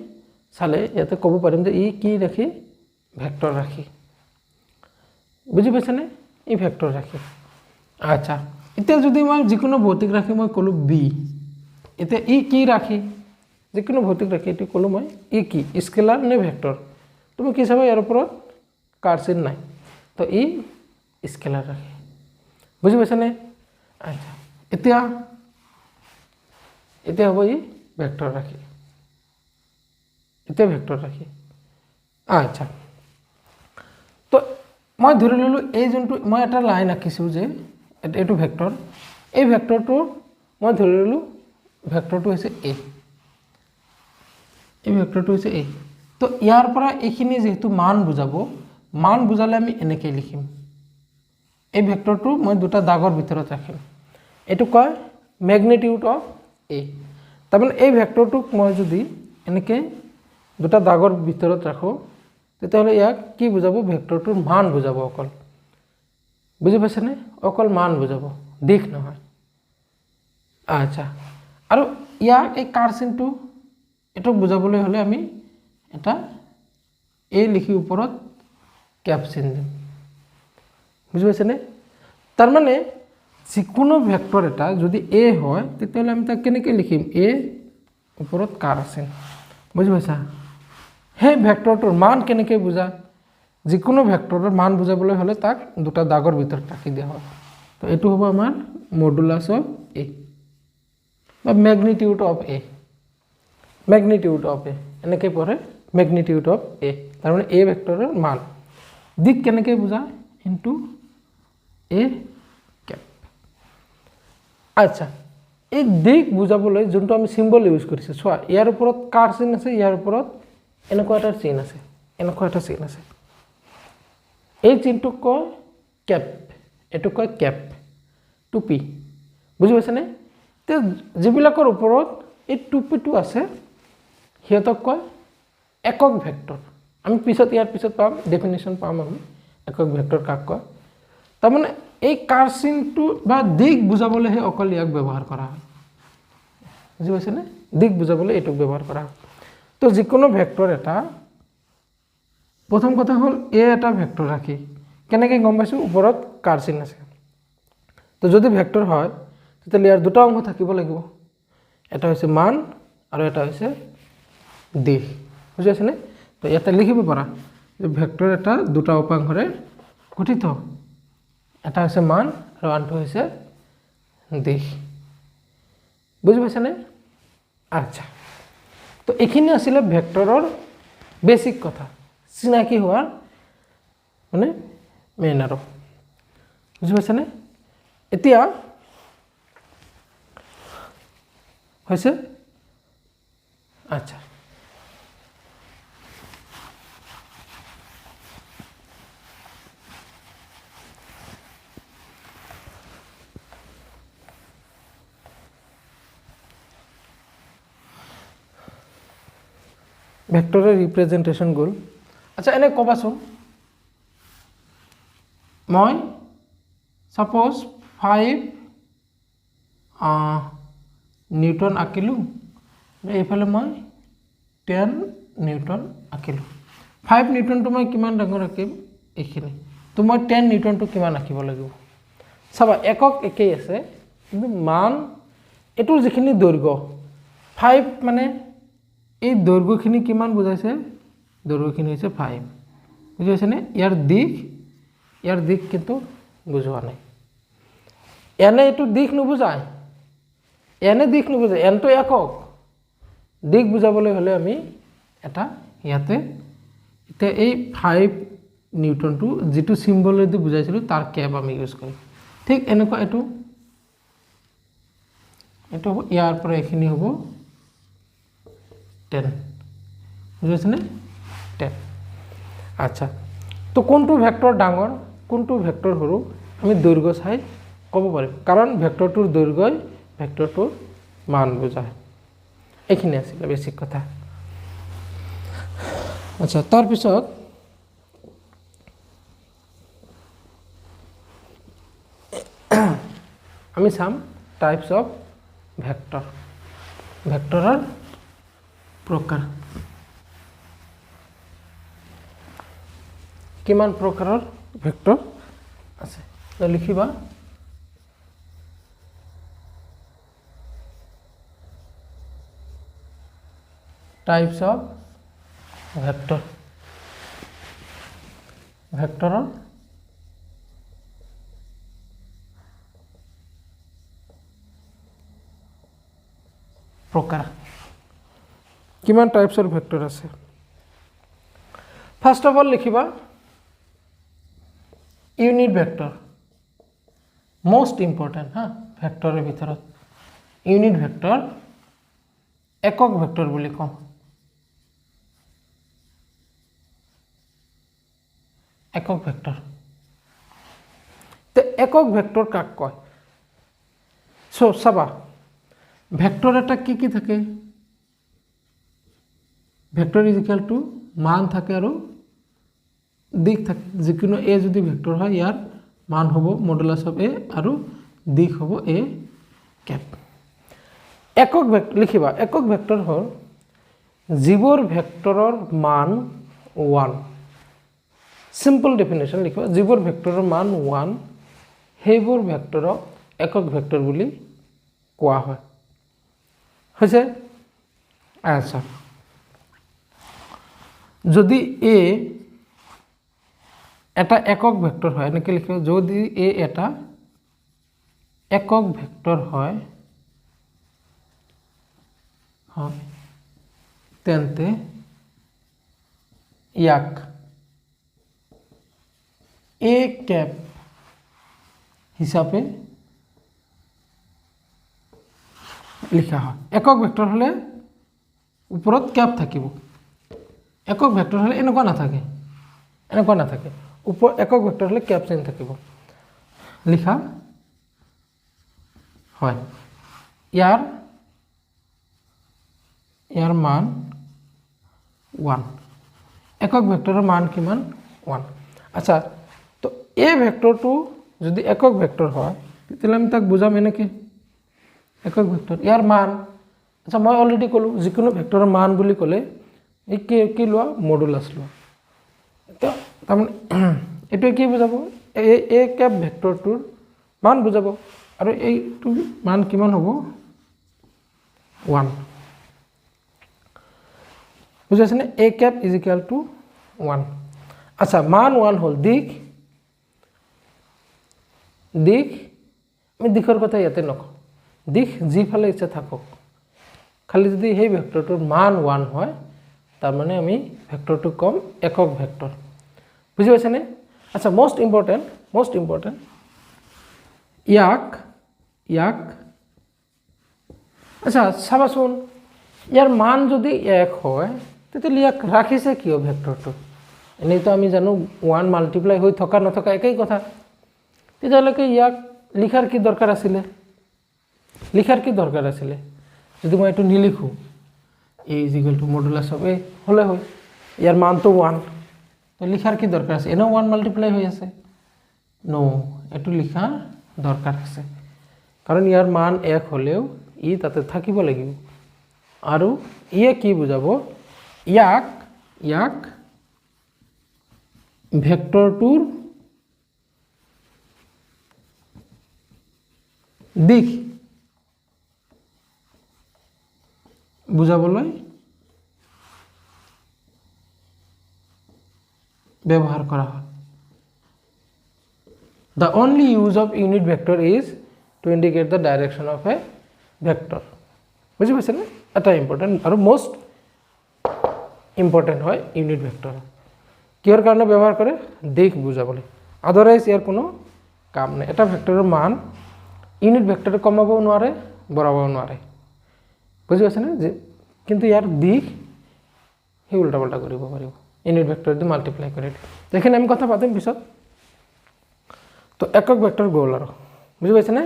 চালে ইয়াতে ক'ব পাৰিম যে ই কি ৰাশি ভেক্টৰ ৰাশি বুজি পাইছানে ই ভেক্টৰ ৰাশি আচ্ছা এতিয়া যদি মই যিকোনো ভৌতিক ৰাশি মই ক'লো বি এতিয়া ই কি ৰাশি যিকোনো ভৌতিক ৰাশি এটো ক'লো মই ই কি স্কেলাৰ নে ভেক্টৰ তুমি কি চাবা ইয়াৰ ওপৰত কাৰ্চিন নাই তো ই স্কেলাৰ ৰাশি বুজি পাইছানে আচ্ছা এতিয়া হ'ব ই ভেক্টৰ ৰাশি আচ্ছা তো মই ধৰি ললো এই যোনটো মই এটা লাইন আঁকিছো যে এইটো ভেক্টৰ এই ভেক্টৰটো মই ধৰি ললো ভেক্টৰটো হৈছে এ এই ভেক্টৰটো হৈছে এ তো ইয়াৰ পৰা এইখিনি যেহেতু মান বুজালে আমি এনেকৈ লিখিম এই ভেক্টৰটো মই দুটা দাগৰ ভিতৰত ৰাখিম এটো কয় ম্যাগনিটিউড অফ এ তাৰমানে এই ভেক্টৰটোক মই যদি এনেকৈ দুটা দাগৰ ভিতৰত ৰাখো তেতিয়াহ'লে ইয়াক কি বুজাব ভেক্টৰটোৰ মান বুজাব অকল বুজি পাইছানে অকল মান বুজাব দিশ নহয় আচ্ছা আৰু ইয়াক এই কাৰ্চিনটো এটোক বুজাবলৈ হ'লে আমি এটা এ লিখি ওপৰত ক্যাপ চিন দিম বুজি পাইছানে তাৰমানে যিকোনো ভেক্টৰ এটা যদি এ হয় তেতিয়াহ'লে আমি তাক কেনেকৈ লিখিম এ ওপৰত কাৰ্চিন বুজি পাইছা সেই ভেক্টৰটোৰ মান কেনেকৈ বুজা যিকোনো ভেক্টৰৰ মান বুজাবলৈ হ'লে তাক দুটা দাগৰ ভিতৰত ৰাখি দিয়া হয় তো এইটো হ'ব আমাৰ মডুলাছ অফ এ বা ম্যাগনিটিউড অফ এ এনেকৈ পঢ়ে ম্যাগনিটিউড অফ এ তাৰমানে এ ভেক্টৰৰ মান দিক কেনেকৈ বুজা ইনটু এ ক্যাপ আচ্ছা এই দিক বুজাবলৈ যোনটো আমি সিম্বল ইউজ কৰিছো চোৱা ইয়াৰ ওপৰত কাৰ্চিন আছে ইয়াৰ ওপৰত এনেকুৱা এটা চিন আছে এই চিনটোক কয় ক্যাপ এটো কয় ক্যাপ টুপি বুজি পাইছানে তে যিবিলাকৰ ওপৰত এই টুপিটো আছে হিয়তক কয় একক ভেক্টৰ আমি ইয়াৰ পিছত পাম ডেফিনিশ্যন পাম আমি একক ভেক্টৰ কাক কয় তাৰমানে এই কাৰ্চিনটো বা দিক বুজাবলৈহে অকল ইয়াক ব্যৱহাৰ কৰা হয় বুজি পাইছানে দিক বুজাবলৈ এইটোক ব্যৱহাৰ কৰা হয় তো যিকোনো ভেক্টৰ এটা প্ৰথম কথা হ'ল এ এটা ভেক্টৰ ৰাখি কেনেকৈ গম পাইছো ওপৰত কাৰ্চিন আছে তো যদি ভেক্টৰ হয় তেতিয়াহ'লে ইয়াৰ দুটা অংশ থাকিব লাগিব এটা হৈছে মান আৰু এটা হৈছে দিশ বুজি পাইছানে তো ইয়াতে লিখিব পাৰা যে ভেক্টৰ এটা দুটা উপাংশৰে গঠিত এটা হৈছে মান আৰু আনটো হৈছে দিশ বুজি পাইছানে আচ্ছা তো তো এইখিনি আছিলে ভেক্টৰৰ বেসিক কথা চিনাকি হোৱাৰ মানে মেইন আৰু বুজি পাইছানে এতিয়া হৈছে আচ্ছা ভেক্টৰৰ ৰিপ্ৰেজেন্টেশন গ'ল আচ্ছা এনে ক'বাচোন মই সাপোজ 5 নিউটন আঁকিলোঁ এইফালে মই 10 নিউটন আঁকিলোঁ 5 নিউটনটো মই কিমান ডাঙৰ আঁকিম এইখিনি তো মই 10 নিউটনটো কিমান আঁকিব লাগিব চাবা একক একেই আছে কিন্তু মান এটোৰ যিখিনি দৈৰ্ঘ্য 5 মানে এই দৈৰ্ঘ্যখিনি কিমান বুজাইছে দৈৰ্ঘ্যখিনি হৈছে 5 বুজি পাইছেনে ইয়াৰ দিক কিন্তু বুজোৱা নাই এনে এটো দিক নুবুজায় এনে দিক নুবুজায় এনটো একক দিক বুজাবলৈ হলে আমি এটা ইয়াতে এটা এই 5 নিউটনটো যেটো সিম্বলেদি বুজাইছিল তাৰ ক্যাপ আমি ইউজ কৰিম ঠিক এনেকুৱা এটো ইয়াৰ পৰা এখিনি হ'ব 10 বুজিছেনে 10 আচ্ছা তো কোনটো ভেক্টৰ ডাঙৰ কোনটো ভেক্টৰ সৰু আমি দৈৰ্ঘ্য চাই ক'ব পাৰিম কাৰণ ভেক্টৰটোৰ দৈৰ্ঘ্যই ভেক্টৰটোৰ মান বুজায় এইখিনি আছিল বেসিক কথা আচ্ছা তাৰ পিছত আমি চাম টাইপস অফ ভেক্টৰ ভেক্টৰৰ প্ৰকাৰ কিমান প্ৰকাৰৰ ভেক্টৰ আছে তো লিখিবা টাইপস অফ ভেক্টৰ ভেক্টৰৰ প্ৰকাৰ কিমান টাইপসৰ ভেক্টৰ আছে ফাৰ্স্ট অফ অল লিখিবা ইউনিট ভেক্টৰ মোস্ট ইম্পৰ্টেন্ট হা ভেক্টৰৰ ভিতৰত ইউনিট ভেক্টৰ একক ভেক্টৰ বুলি কম একক ভেক্টৰ তে একক ভেক্টৰ কাক কয় সো চাবা ভেক্টৰ এটা কি থাকে ভেক্টৰ ইজ ইকুয়াল টু মান থাকে আৰু দিক থাকে যিকোনো এ যদি ভেক্টৰ হয় ইয়াৰ মান হ'ব মডুলাস অফ এ আৰু দিক হ'ব এ ক্যাপ একক ভেক্টৰ লিখিবা একক ভেক্টৰ হ'ল যিবোৰ ভেক্টৰৰ মান 1 সিম্পল ডেফিনেশন লিখিবা যিবোৰ ভেক্টৰৰ মান 1 সেইবোৰ ভেক্টৰক একক ভেক্টৰ বুলি কোৱা হয় হৈছে আচ্ছা যদি এ এটা একক ভেক্টৰ হয় এনেকৈ লিখিব যদি এ এটা একক ভেক্টৰ হয় তেন্তে ইয়াক এ ক্যাপ হিচাপে লিখা হয় একক ভেক্টৰ হলে ওপৰত ক্যাপ থাকিব একক ভেক্টৰ হলে এনেকুৱা নাথাকে ওপৰ একক ভেক্টৰ হলে ক্যাপ চিন থাকিব লিখা হয় ইয়াৰ মান 1 একক ভেক্টৰৰ মান কিমান 1 আচ্ছা তো এই ভেক্টৰটো যদি একক ভেক্টৰ হয় তেতিয়াহ'লে আমি তাক বুজাম এনেকৈ একক ভেক্টৰ ইয়াৰ মান আচ্ছা মই অলৰেডি ক'লো যিকোনো ভেক্টৰৰ মান বুলি ক'লে এই কি লোৱা মডুলাস লোৱা তো তাৰমানে এইটো কি বুজাব এ ক্যাপ ভেক্টৰটোৰ মান বুজাব আৰু এইটো মান কিমান হ'ব 1 বুজাইছেনে A cap is equal to 1 আচ্ছা মান 1 হ'ল দিক আমি দিশৰ কথা ইয়াতে নকওঁ দিশ যিফালে ইচ্ছা থাকক খালি যদি সেই ভেক্টৰটোৰ মান 1 হয় তাৰ মানে আমি ভেক্টৰটো কম একক ভেক্টৰ বুজি পাইছানে আচ্ছা মোস্ট ইম্পৰ্টেন্ট ইয়াক আচ্ছা চাবাচোন ইয়াৰ মান যদি 1 হয় তেতিয়াহ'লে ইয়াক ৰাখিছে কিয় ভেক্টৰটো এনেইতো আমি জানো 1 মাল্টিপ্লাই হৈ থকা নথকা একেই কথা তেতিয়াহ'লে ইয়াক লিখাৰ কি দৰকাৰ আছিলে যদি মই এইটো নিলিখো a = মডুলাস অফ a হলে হয় ইয়াৰ মানটো 1 তো লিখাৰ কি দৰকাৰ আছে এনে 1 মাল্টিপ্লাই হৈ আছে নো এটো লিখাৰ দৰকাৰ আছে কাৰণ ইয়াৰ মান 1 হলেও ই তাতে থাকিব লাগিব আৰু ইয়ে কি বুজাব ইয়াক ভেক্টৰটোৰ দিক বুজাবলৈ ব্যৱহাৰ কৰা হয় The only use of unit vector is to indicate the direction of a vector বুজি পাইছে না এটা ইম্পৰ্টেন্ট আৰু মোস্ট ইম্পৰ্টেন্ট হয় ইউনিট ভেক্টৰ কিহৰ কাৰণে ব্যৱহাৰ কৰে দিক বুজাবলৈ আদাৰৱাইজ ইয়াৰ কোনো কাম নাই এটা ভেক্টৰৰ মান ইউনিট ভেক্টৰে কমাবও নোৱাৰে বঢ়াবও নোৱাৰে বুজি পাইছে না যে কিন্তু ইয়াৰ দিক হি উল্টা পাল্টা কৰিব পাৰিব ইউনিট ভেক্টৰ দি মাল্টিপ্লাই কৰি দেখেন আমি কথা পাতিম পিছত তো একক ভেক্টৰ গ'ল আৰু বুজি পাইছে না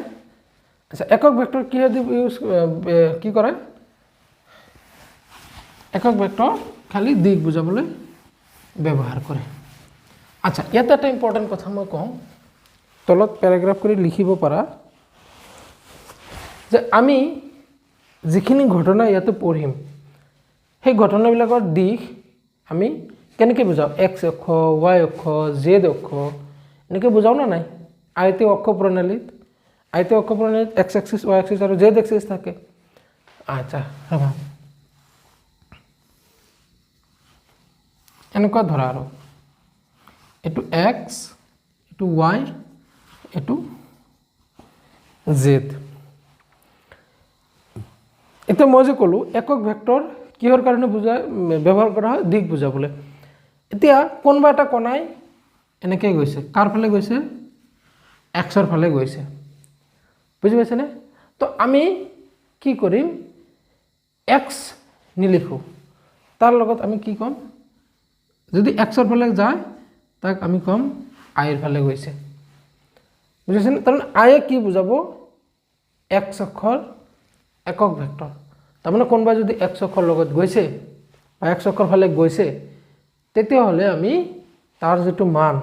আচ্ছা একক ভেক্টৰ কিহেদি ইউজ কি কৰে একক ভেক্টৰ খালি দিক বুজাবলৈ ব্যৱহাৰ কৰে আচ্ছা ইয়াতে এটা ইম্পৰ্টেন্ট কথা মই কম তলত প্যাৰাগ্ৰাফ কৰি লিখিব পাৰা যে আমি যিখিনি ঘটনা ইয়াতে পঢ়িম সেই ঘটনাবিলাকৰ দিশ আমি কেনেকৈ বুজাও x অক্ষ y অক্ষ z অক্ষ এনেকৈ বুজাও না নাই আয়তীয় অক্ষ প্ৰণালীত x axis y axis আৰু z axis থাকে আচ্ছা ৰবা এনেকুৱা ধৰা আৰু এটো x এটো y এটো z এটা মই যে কলো একক ভেক্টৰ কিহৰ কাৰণে ব্যৱহাৰ কৰা হয় দিক বুজাবলৈ এতিয়া কোনবা এটা কোণাই এনেকৈ গৈছে কাৰ ফালে গৈছে x ৰ ফালে গৈছে বুজি পাইছে নে তো আমি কি কৰিম x নিলিখো তাৰ লগত আমি কি কম যদি x ৰ ফালে যায় তাক আমি কম i ৰ ফালে গৈছে বুজিছেন কাৰণ i কি বুজাব x অক্ষৰ একক ভেক্টৰ তাৰমানে কোনবা যদি x অক্ষৰ লগত গৈছে বা x অক্ষৰ ফালে গৈছে তেতিয়া হলে আমি তাৰ যেটো মান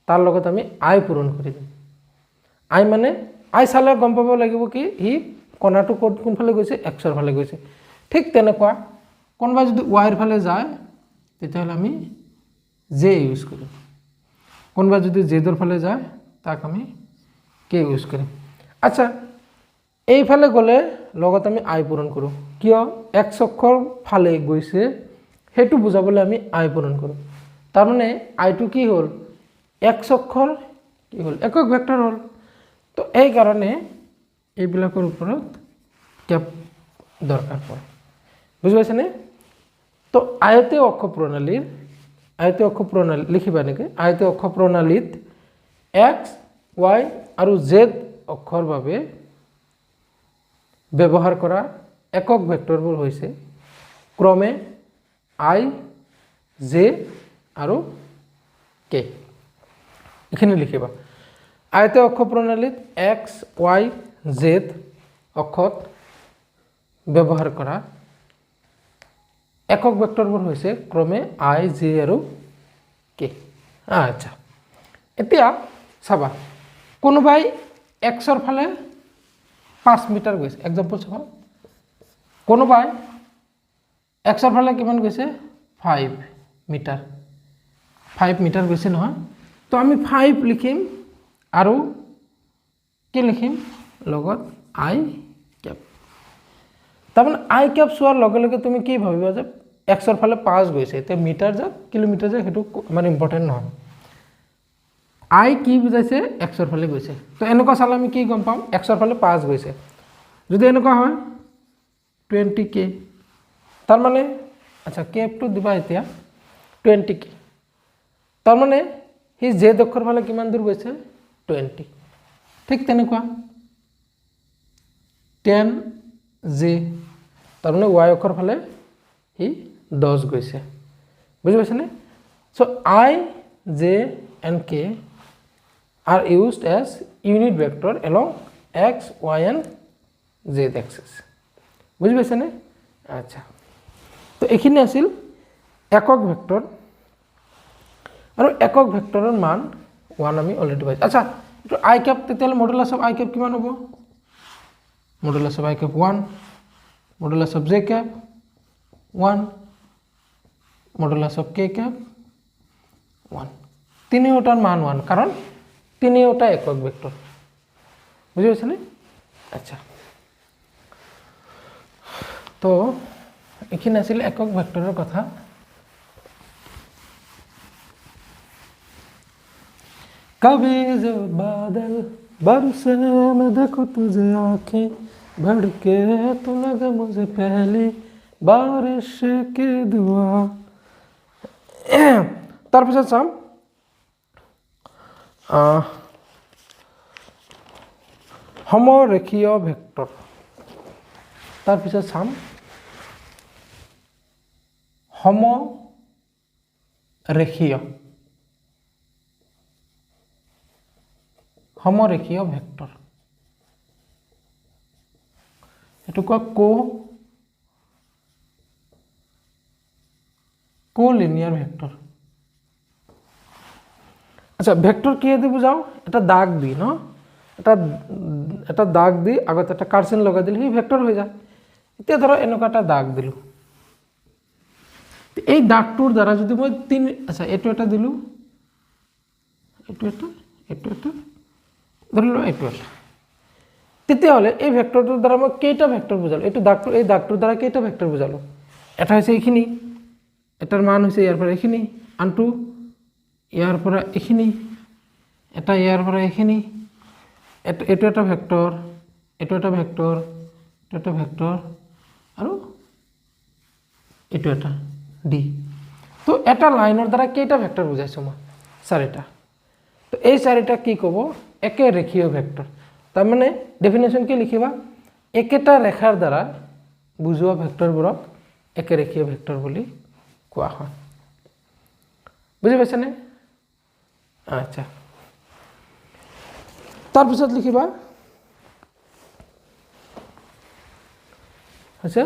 তাৰ লগত আমি i পূৰণ কৰি দিম i মানে i চালে গম পাব লাগিব কি হি কোণাটো কোন ফালে গৈছে x ৰ ফালে গৈছে ঠিক তেনেকুৱা কোনবা যদি y ৰ ফালে যায় তেতিয়া হলে আমি j ইউজ কৰিম কোনবা যদি z ৰ ফালে যায় তাক আমি k ইউজ কৰিম আচ্ছা এই ফালে গলে লগত আমি i পূৰণ কৰো কিয় x অক্ষৰ ফালে গৈছে হেতু বুজাবলৈ আমি i পূৰণ কৰো তাৰ মানে i টো কি হল x অক্ষৰ কি হল একক ভেক্টৰ হল তো এই কাৰণে এইবিলাকৰ ওপৰত কেপ দৰকাৰ পৰে বুজি পাইছে নে তো আয়তীয় অক্ষ প্ৰণালী লিখিবা নেকি আয়তীয় অক্ষ প্ৰণালীত x y আৰু z অক্ষৰ বাবে ব্যৱহাৰ কৰা একক ভেক্টৰবোৰ হৈছে ক্ৰমে i j আৰু k এখানে লিখিবা আয়তীয় অক্ষ প্ৰণালীত x y z অক্ষত ব্যৱহাৰ কৰা একক ভেক্টৰবোৰ হৈছে ক্ৰমে i j আৰু k আচ্ছা এতিয়া চাবা কোনোবাই x ৰ ফালে 5 মিটাৰ গৈছে एग्जांपल চাবা কোনোবাই x ৰ ফালে কিমান গৈছে 5 মিটাৰ গৈছে নহয় তো আমি 5 লিখিম আৰু কি লিখিম লগত i ক্যাপ তাৰমানে i ক্যাপ চোৱাৰ লগে লগে তুমি কি ভাবিবা যে x ৰ ফালে 5 গৈছে তে মিটাৰ যা কিলোমিটাৰ যা হেতু মানে ইম্পৰ্টেন্ট নহয় i কি বুজাইছে x ৰ ফালে গৈছে তো এনেকুৱা চালে আমি কি গম পাম x ৰ ফালে 5 গৈছে যদি এনেকুৱা হয় 20k তাৰ মানে আচ্ছা কেপটো দিবা এতিয়া 20k তাৰ মানে হি z অক্ষৰ ফালে কিমান দূৰ গৈছে 20 ঠিক তেনেকুৱা 10j তাৰ মানে y অক্ষৰ ফালে হি 10 গৈছে বুজি পাইছানে so I j and k are used as unit vector along x y and z axis বুজি পাইছানে আচ্ছা তো এইখিনি আছিল একক ভেক্টৰ আৰু একক ভেক্টৰৰ মান 1 আমি অলৰেডি পাইছো আচ্ছা তো i cap তেতিয়ালে মডুলাস অফ i cap কিমান হ'ব modulus of i cap 1 modulus of j cap 1 modulus of k cap 1 তিনিওটাৰ মান 1 কাৰণ তিনিওটা একক ভেক্টৰ বুজি পাইছানে আচ্ছা তো এইখিনি আছিল একক ভেক্টৰৰ কথা कभी जो बादल बरसे मैं देखूं तुझे आंखें भर के तू लगा मुझे पहली बारिश की दुआ তাৰপিছত চাম সমৰেখীয় ভেক্টৰ তাৰপিছত চাম সমৰেখীয় ভেক্টৰ এটো কো লিনিয়াৰ ভেক্টৰ আচ্ছা ভেক্টৰ কি দি বুজাও এটা দাগ দি ন এটা দাগ দি আগত এটা কাৰ্সন লগাই দিলে হি ভেক্টৰ হৈ যায় এতিয়া ধৰ এনেকুৱা এটা দাগ দিলু এই দাগটোৰ দ্বাৰা যদি মই তিন আচ্ছা এটো এটা দিলু এটো এটা ধৰিলো এটো এটা তেতিয়া হলে এই ভেক্টৰটোৰ দ্বাৰা মই কেইটা ভেক্টৰ বুজালো এটো দাগটোৰ এই দাগটোৰ দ্বাৰা কেইটা ভেক্টৰ বুজালো এটা হৈছে এইখিনি এটাৰ মান হৈছে ইয়াৰ পৰা এইখিনি আনটো ইয়াৰ পৰা এইখিনি এটা ইয়াৰ পৰা এইখিনি এটো এটা ভেক্টৰ এটো এটা ভেক্টৰ এটো এটা ভেক্টৰ আৰু এটো এটা ডি তো এটা লাইনৰ দ্বাৰা কেইটা ভেক্টৰ বুজাইছো মই চাৰিটা তো এই চাৰিটা কি ক'ব একে ৰেখীয় ভেক্টৰ তাৰ মানে ডেফিনেশন কি লিখিবা একেটা ৰেখাৰ দ্বাৰা বুজোৱা ভেক্টৰবোৰক একে ৰেখীয় ভেক্টৰ বুলি কোৱা হয় বুজি পাইছানে আচ্ছা তাৰপিছত লিখিবা আছে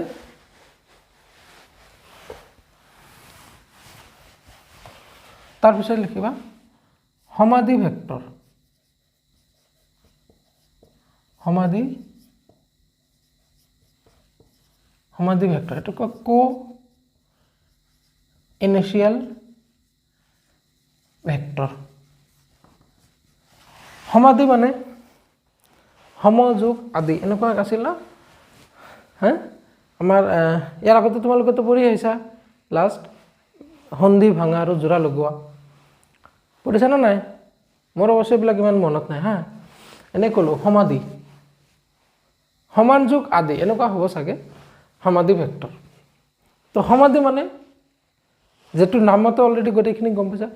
তাৰপিছত লিখিবা সমাধি ভেক্টৰ সমাধি ভেক্টৰ এটো কো ইনিশিয়াল ভেক্টৰ সমাধি মানে সমযোগ আদি এনেকুৱা আছিল না হ্যাঁ আমাৰ ইয়াৰ আগতে তোমালোকে তো পঢ়ি আহিছা লাষ্ট সন্ধি ভাঙা আৰু জোৰা লগোৱা পঢ়িছা না নাই মোৰ অৱশ্যে বিলাক ইমান মনত নাই হা এনে কলো সমাধি সমান যোগ আদি এনেকুৱা হ'ব চাগে সমাধি ভেক্টৰ তো সমাধি মানে যেটো নামতে অলৰেডি গোটেইখিনি গম পাইছা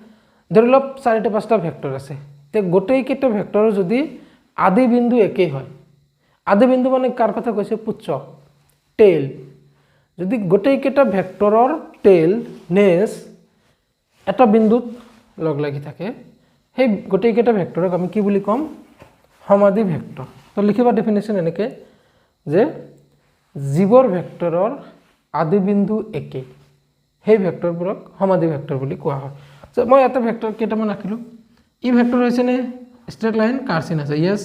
ধৰি লওক 4টা 5টা ভেক্টৰ আছে তে গোটেইকেইটা ভেক্টৰ যদি আদি বিন্দু একেই হয় আদি বিন্দু মানে কাৰ কথা কৈছে পুচ্ছ টেইল যদি গোটেইকেইটা ভেক্টৰৰ টেইল নেস এটা বিন্দুত লগ লাগি থাকে সেই গোটেইকেইটা ভেক্টৰক আমি কি বুলি কম সমাধি ভেক্টৰ তো লিখিবা ডেফিনেশন এনেকে যে জীৱৰ ভেক্টৰৰ আদি বিন্দু একে সেই ভেক্টৰবোৰক সমাধি ভেক্টৰ বুলি কোৱা হয় সো মই এটা ভেক্টৰ কেইটামান আঁকিলো ই ভেক্টৰ হৈছে নে স্ট্ৰেট লাইন কাৰ্সিন আছে ইয়েস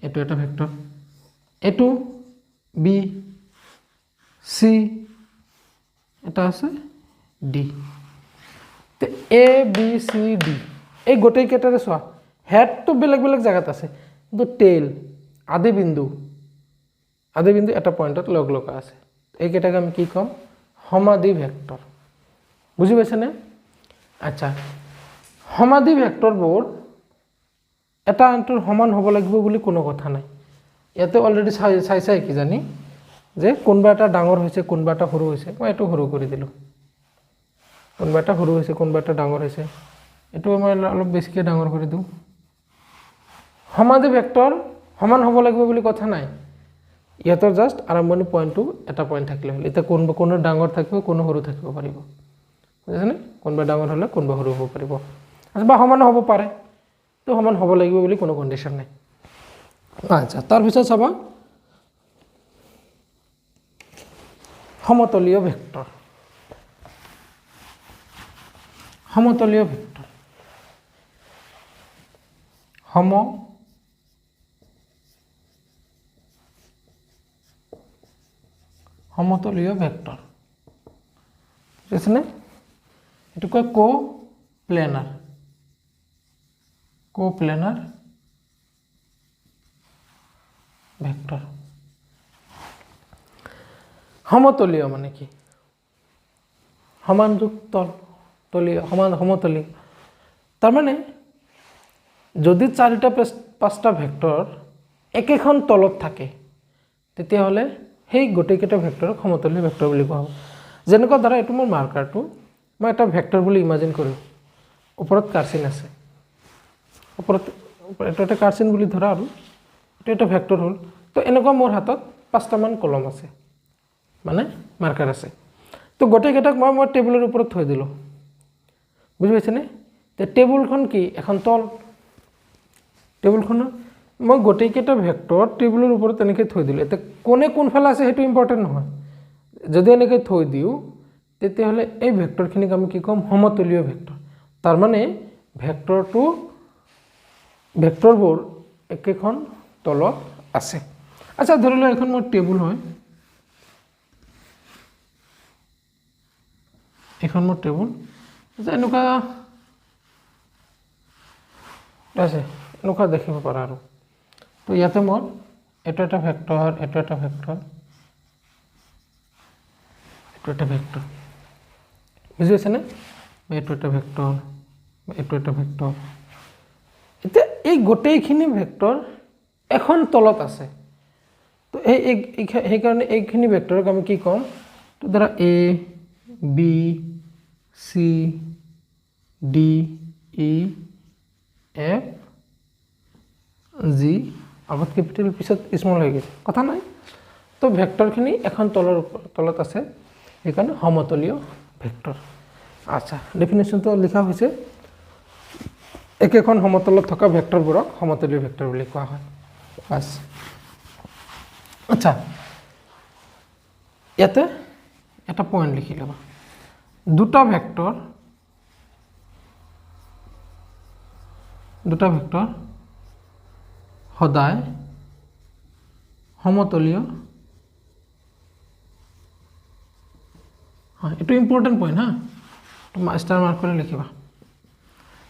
এটো এটা ভেক্টৰ এটো বি সি এটা আছে ডি তে এ বি সি ডি এই গোটেই কেইটাৰে সোয়া হেড তো বেলেগ বেলেগ জায়গাত আছে কিন্তু টেইল আদি বিন্দু এটা পয়েন্টত লগ লগা আছে এই কেইটাকে আমি কি কম সমাধি ভেক্টৰ বুজি পাইছানে আচ্ছা সমাধি ভেক্টৰবোৰ এটা আনটোৰ সমান হ'ব লাগিব বুলি কোনো কথা নাই ইয়াতে অলৰেডি চাই কি জানি যে কোনবা এটা ডাঙৰ হৈছে কোনবা এটা সৰু হৈছে মই এটো সৰু কৰি দিলো কোনবা এটা সৰু হৈছে কোনবা এটা ডাঙৰ হৈছে এটো মই অলপ বেছিকে ডাঙৰ কৰি দিও সমাজে ভেক্টৰ সমান হ'ব লাগিব বুলি কথা নাই ইয়াতৰ জাস্ট আৰম্ভণি পইণ্টটো এটা পইণ্ট থাকিলে হ'ল এটা কোন ডাঙৰ থাকিব কোন সৰু থাকিব পাৰিব বুজিছনে কোনবা ডাঙৰ হলে কোনবা সৰু হ'ব পাৰিব বা সমান হ'ব পাৰে তো সমান হ'ব লাগিব বুলি কোনো কন্ডিশন নাই আচ্ছা তাৰ পিছত চাবা সমতলীয় ভেক্টৰ সমতলীয় ভেক্টৰ সমতলীয় ভেক্টৰ বুজিছনে এটো কয় কোপ্লেনাৰ ভেক্টৰ সমতলীয় মানে কি সমানযুক্ত তলীয় সমতলীয় তাৰ মানে যদি চাৰিটা পাঁচটা ভেক্টৰ একেখন তলত থাকে তেতিয়া হলে সেই গোটেইকেইটা ভেক্টৰক সমতলীয় ভেক্টৰ বুলি কোৱা হয় যেনেকৈ ধৰা এটো মোৰ মাৰ্কাৰটো মই এটা ভেক্টৰ বুলি ইমাজিন কৰো ওপৰত কাৰ্চিন আছে ওপৰত এটা কাৰ্চিন বুলি ধৰা আৰু এটা ভেক্টৰ হ'ল তো এনেকুৱা মোৰ হাতত পাঁচটা মান কলম আছে মানে মাৰ্কাৰ আছে তো গোটেইকেইটাক মই টেবুলৰ ওপৰত থৈ দিলো বুজি পাইছনে তে টেবুলখন কি এখন তল টেবুলখন মই গোটেইকেইটা ভেক্টৰ টেবুলৰ ওপৰত এনেকৈ থৈ দিলো এটা কোনে কোনফালে আছে হেতু ইম্পৰ্টেন্ট নহয় যদি এনেকৈ থৈ দিও তেতিয়া হলে এই ভেক্টৰখিনিক আমি কি কম সমতলীয় ভেক্টৰ তাৰ মানে ভেক্টৰবোৰ একেখন তলত আছে আচ্ছা ধৰি লও এখন মোৰ টেবুল হয় এখন মোৰ টেবুল আচ্ছা এনেকুৱা আছে এনেকুৱা দেখিব পাৰা আৰু তো ইয়াতে মোৰ এটা ভেক্টৰ এটা ভেক্টৰ বুজি পাইছানে এইটো এটা ভেক্টৰ এতিয়া এই গোটেইখিনি ভেক্টৰ এখন তলত আছে তো এই কাৰণে এইখিনি ভেক্টৰক আমি কি কম তো ধৰা a b c d e f g আগত ক্যাপিটাল পিছত স্মল হৈ গৈছে কথা নাই তো ভেক্টৰখিনি এখন তলত আছে এইকাৰণে সমতলীয় ভেক্টৰ আচ্ছা ডেফিনেশনটো লিখা হৈছে একেখন সমতলত থকা ভেক্টৰবোৰক সমতলীয় ভেক্টৰ বুলি কোৱা হয় বাস আচ্ছা ইয়াতে এটা পয়েন্ট লিখি লবা দুটা ভেক্টৰ সদায় সমতলীয় হয় এটো ইম্পৰ্টেন্ট পয়েন্ট হা তুমি স্টাৰ মাৰ্ক কৰি লিখিবা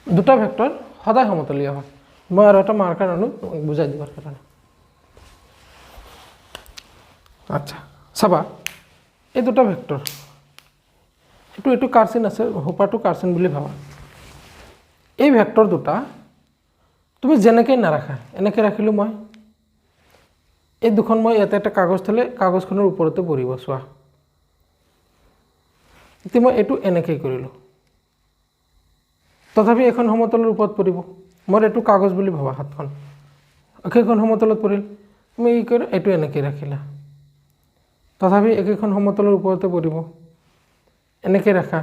দুটা ভেক্টৰ সদায় সমতলীয় হয় মই আৰু এটা মাৰ্কাৰ আনো বুজাই দিবৰ কাৰণে আচ্ছা চাবা এই দুটা ভেক্টৰ এটো কাৰ্চিন আছে হোপাটো কাৰ্চিন বুলি ভাবা এই ভেক্টৰ দুটা তুমি যেনেকৈ নাৰাখা এনেকৈ ৰাখিলো মই এই দুখন মই ইয়াতে এটা কাগজ থলে কাগজখনৰ ওপৰতে পৰিব চোৱা এতিয়া মই এটো এনেকৈ কৰিলো তথাপি এখন সমতলৰ ওপৰত পৰিব মই এটো কাগজ বুলি ভাবা হাতখন একেখন সমতলত পৰিল তুমি কি কৰে এটো এনেকৈ ৰাখিলা তথাপি একেখন সমতলৰ ওপৰতে পৰিব এনেকৈ ৰাখা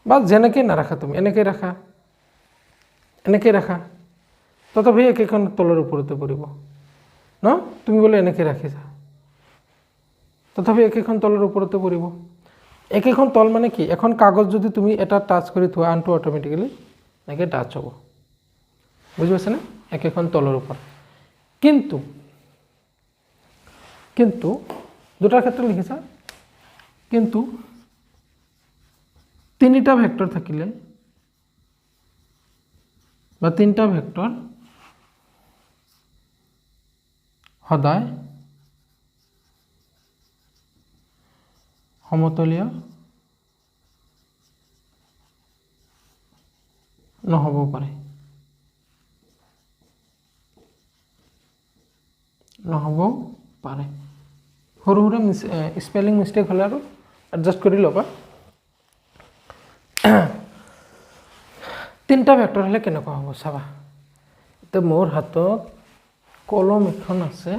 বা যেনেকৈ নাৰাখা তুমি এনেকৈ ৰাখা তথাপি একেখন তলৰ ওপৰতে পৰিব ন তুমি বলে এনেকৈ ৰাখিছা তথাপি একেখন তলৰ ওপৰতে পৰিব একেখন তল মানে কি এখন কাগজ যদি তুমি এটা টাচ কৰি থোৱা আনটো অটোমেটিক্যালি এনেকৈ টাচ হ'ব বুজি পাইছানে একেখন তলৰ ওপৰত কিন্তু দুটাৰ ক্ষেত্ৰত লিখিছা কিন্তু তিনিটা ভেক্টৰ থাকিলে বা তিনিটা ভেক্টৰ সদায় সমতলীয় নহব পাৰে সৰু সৰু স্পেলিং মিষ্টেক হ'লে আৰু এডজাষ্ট কৰি ল'বা। তিনিটা ভেক্টৰ হ'লে কেনেকুৱা হ'ব চাবা। এতিয়া মোৰ হাতত কলম এখন আছে,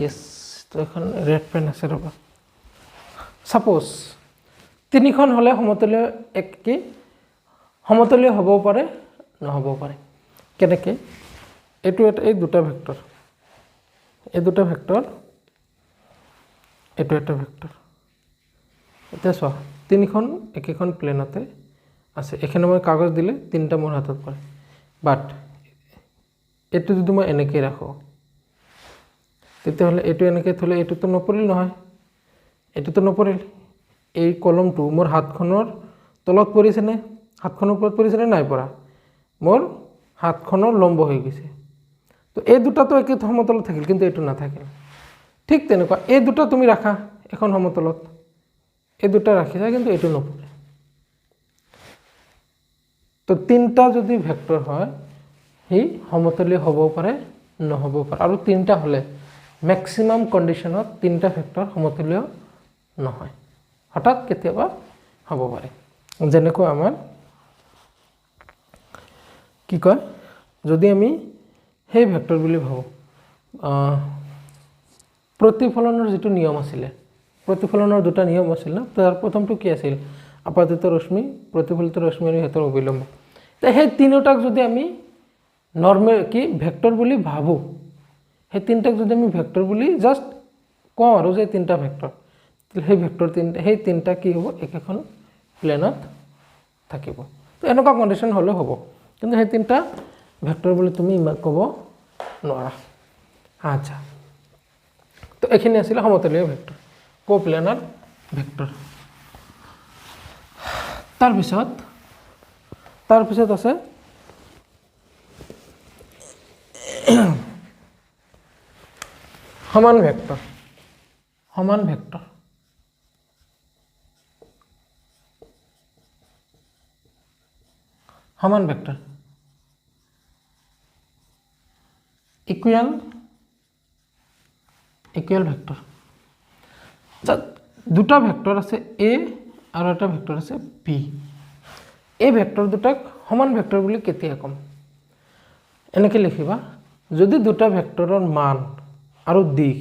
য়েছ, তো এখন ৰেড পেন আছে ৰ'বা। ছাপ'জ তিনিখন হ'লে সমতলীয় একেই, সমতলীয় হ'ব পাৰে নহ'ব পাৰে। কেনেকৈ? এইটো এই দুটা ভেক্টৰ, এই দুটা ভেক্টৰ, এইটো এটা ভেক্টৰ। এতিয়া চোৱা, তিনিখন একেখন প্লেনতে আছে। এখানে মই কাগজ দিলে তিনিটা মোৰ হাতত পৰে, বাট এইটো যদি মই এনেকৈ ৰাখোঁ তেতিয়াহ'লে এইটো এনেকৈ থ'লে এইটোতো নপৰিল নহয়, এইটোতো নপৰিল। এই কলমটো মোৰ হাতখনৰ তলত পৰিছেনে, হাতখনৰ ওপৰত পৰিছেনে? নাই পৰা, মোৰ হাতখনৰ লম্ব হৈ গৈছে। তো এই দুটাতো একে সমতলত থাকিল, কিন্তু এইটো নাথাকিল। ঠিক তেনেকুৱা এই দুটা তুমি ৰাখা এখন সমতলত, এই দুটা ৰাখিছা, কিন্তু এইটো নপৰে। তো তিনিটা যদি ভেক্টৰ হয় সি সমতলীয় হ'ব পাৰে নহ'ব পাৰে, আৰু তিনিটা হ'লে মেক্সিমাম কণ্ডিশ্যনত তিনিটা ভেক্টৰ সমতলীয় নহয়, হঠাৎ কেতিয়াবা হ'ব পাৰে। যেনেকৈ আমাৰ কি কয়, যদি আমি সেই ভেক্টৰ বুলি ভাবোঁ, প্ৰতিফলনৰ যিটো নিয়ম আছিলে, প্ৰতিফলনৰ দুটা নিয়ম আছিল ন, তাৰ প্ৰথমটো কি আছিল? আপাতিত ৰশ্মি, প্ৰতিফলিত ৰশ্মি আৰু সিহঁতৰ অবিলম্ব। সেই তিনিওটাক যদি আমি নৰ্মেল কি ভেক্টৰ বুলি ভাবোঁ, সেই তিনিটাক যদি আমি ভেক্টৰ বুলি জাষ্ট কওঁ আৰু যে তিনিটা ভেক্টৰ, সেই ভেক্টৰ তিনিটা, সেই তিনিটা কি হ'ব? একেখন প্লেনত থাকিব। তো এনেকুৱা কণ্ডিশ্যন হ'লেও হ'ব, কিন্তু সেই তিনিটা ভেক্টৰ বুলি তুমি ইমান ক'ব নোৱাৰা। আচ্ছা, তো এইখিনি আছিলে সমতলীয় ভেক্টৰ, কোপ্লেনাৰ ভেক্টৰ। তাৰপিছত আছে সমান ভেক্টৰ। সমান ভেক্টৰ, সমান ভেক্টৰ, ইকুৱেল ভেক্টৰ। দুটা ভেক্টৰ আছে এ আৰু এটা ভেক্টৰ আছে বি। এই ভেক্টৰ দুটাক সমান ভেক্টৰ বুলি কেতিয়া ক'ম? এনেকৈ লিখিবা, যদি দুটা ভেক্টৰৰ মান আৰু দিশ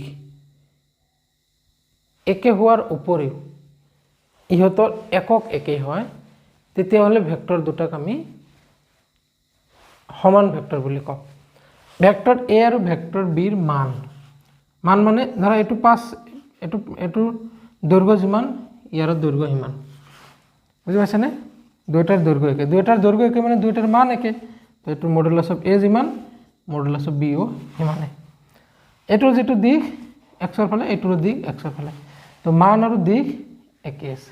একে হোৱাৰ উপৰিও ইহঁতৰ একক একেই হয়, তেতিয়াহ'লে ভেক্টৰ দুটাক আমি সমান ভেক্টৰ বুলি কওঁ। ভেক্টৰ এ আৰু ভেক্টৰ বিৰ মান মানে ধৰা এইটো 5, এইটোৰ দৈৰ্ঘ্য যিমান ইয়াৰ দৈৰ্ঘ্য সিমান, বুজি পাইছেনে? দুয়োটাৰ দৈৰ্ঘ্য একে, দুয়োটাৰ দৈৰ্ঘ্য একে মানে দুয়োটাৰ মান একে। তো এইটোৰ মডুলাছ অফ এ যিমান, মডুলাছ অফ বিও সিমানে। এইটোৰ যিটো দিশ এক্সৰ ফালে, এইটোৰ দিশ এক্সৰ ফালে, তো মান আৰু দিশ একে আছে,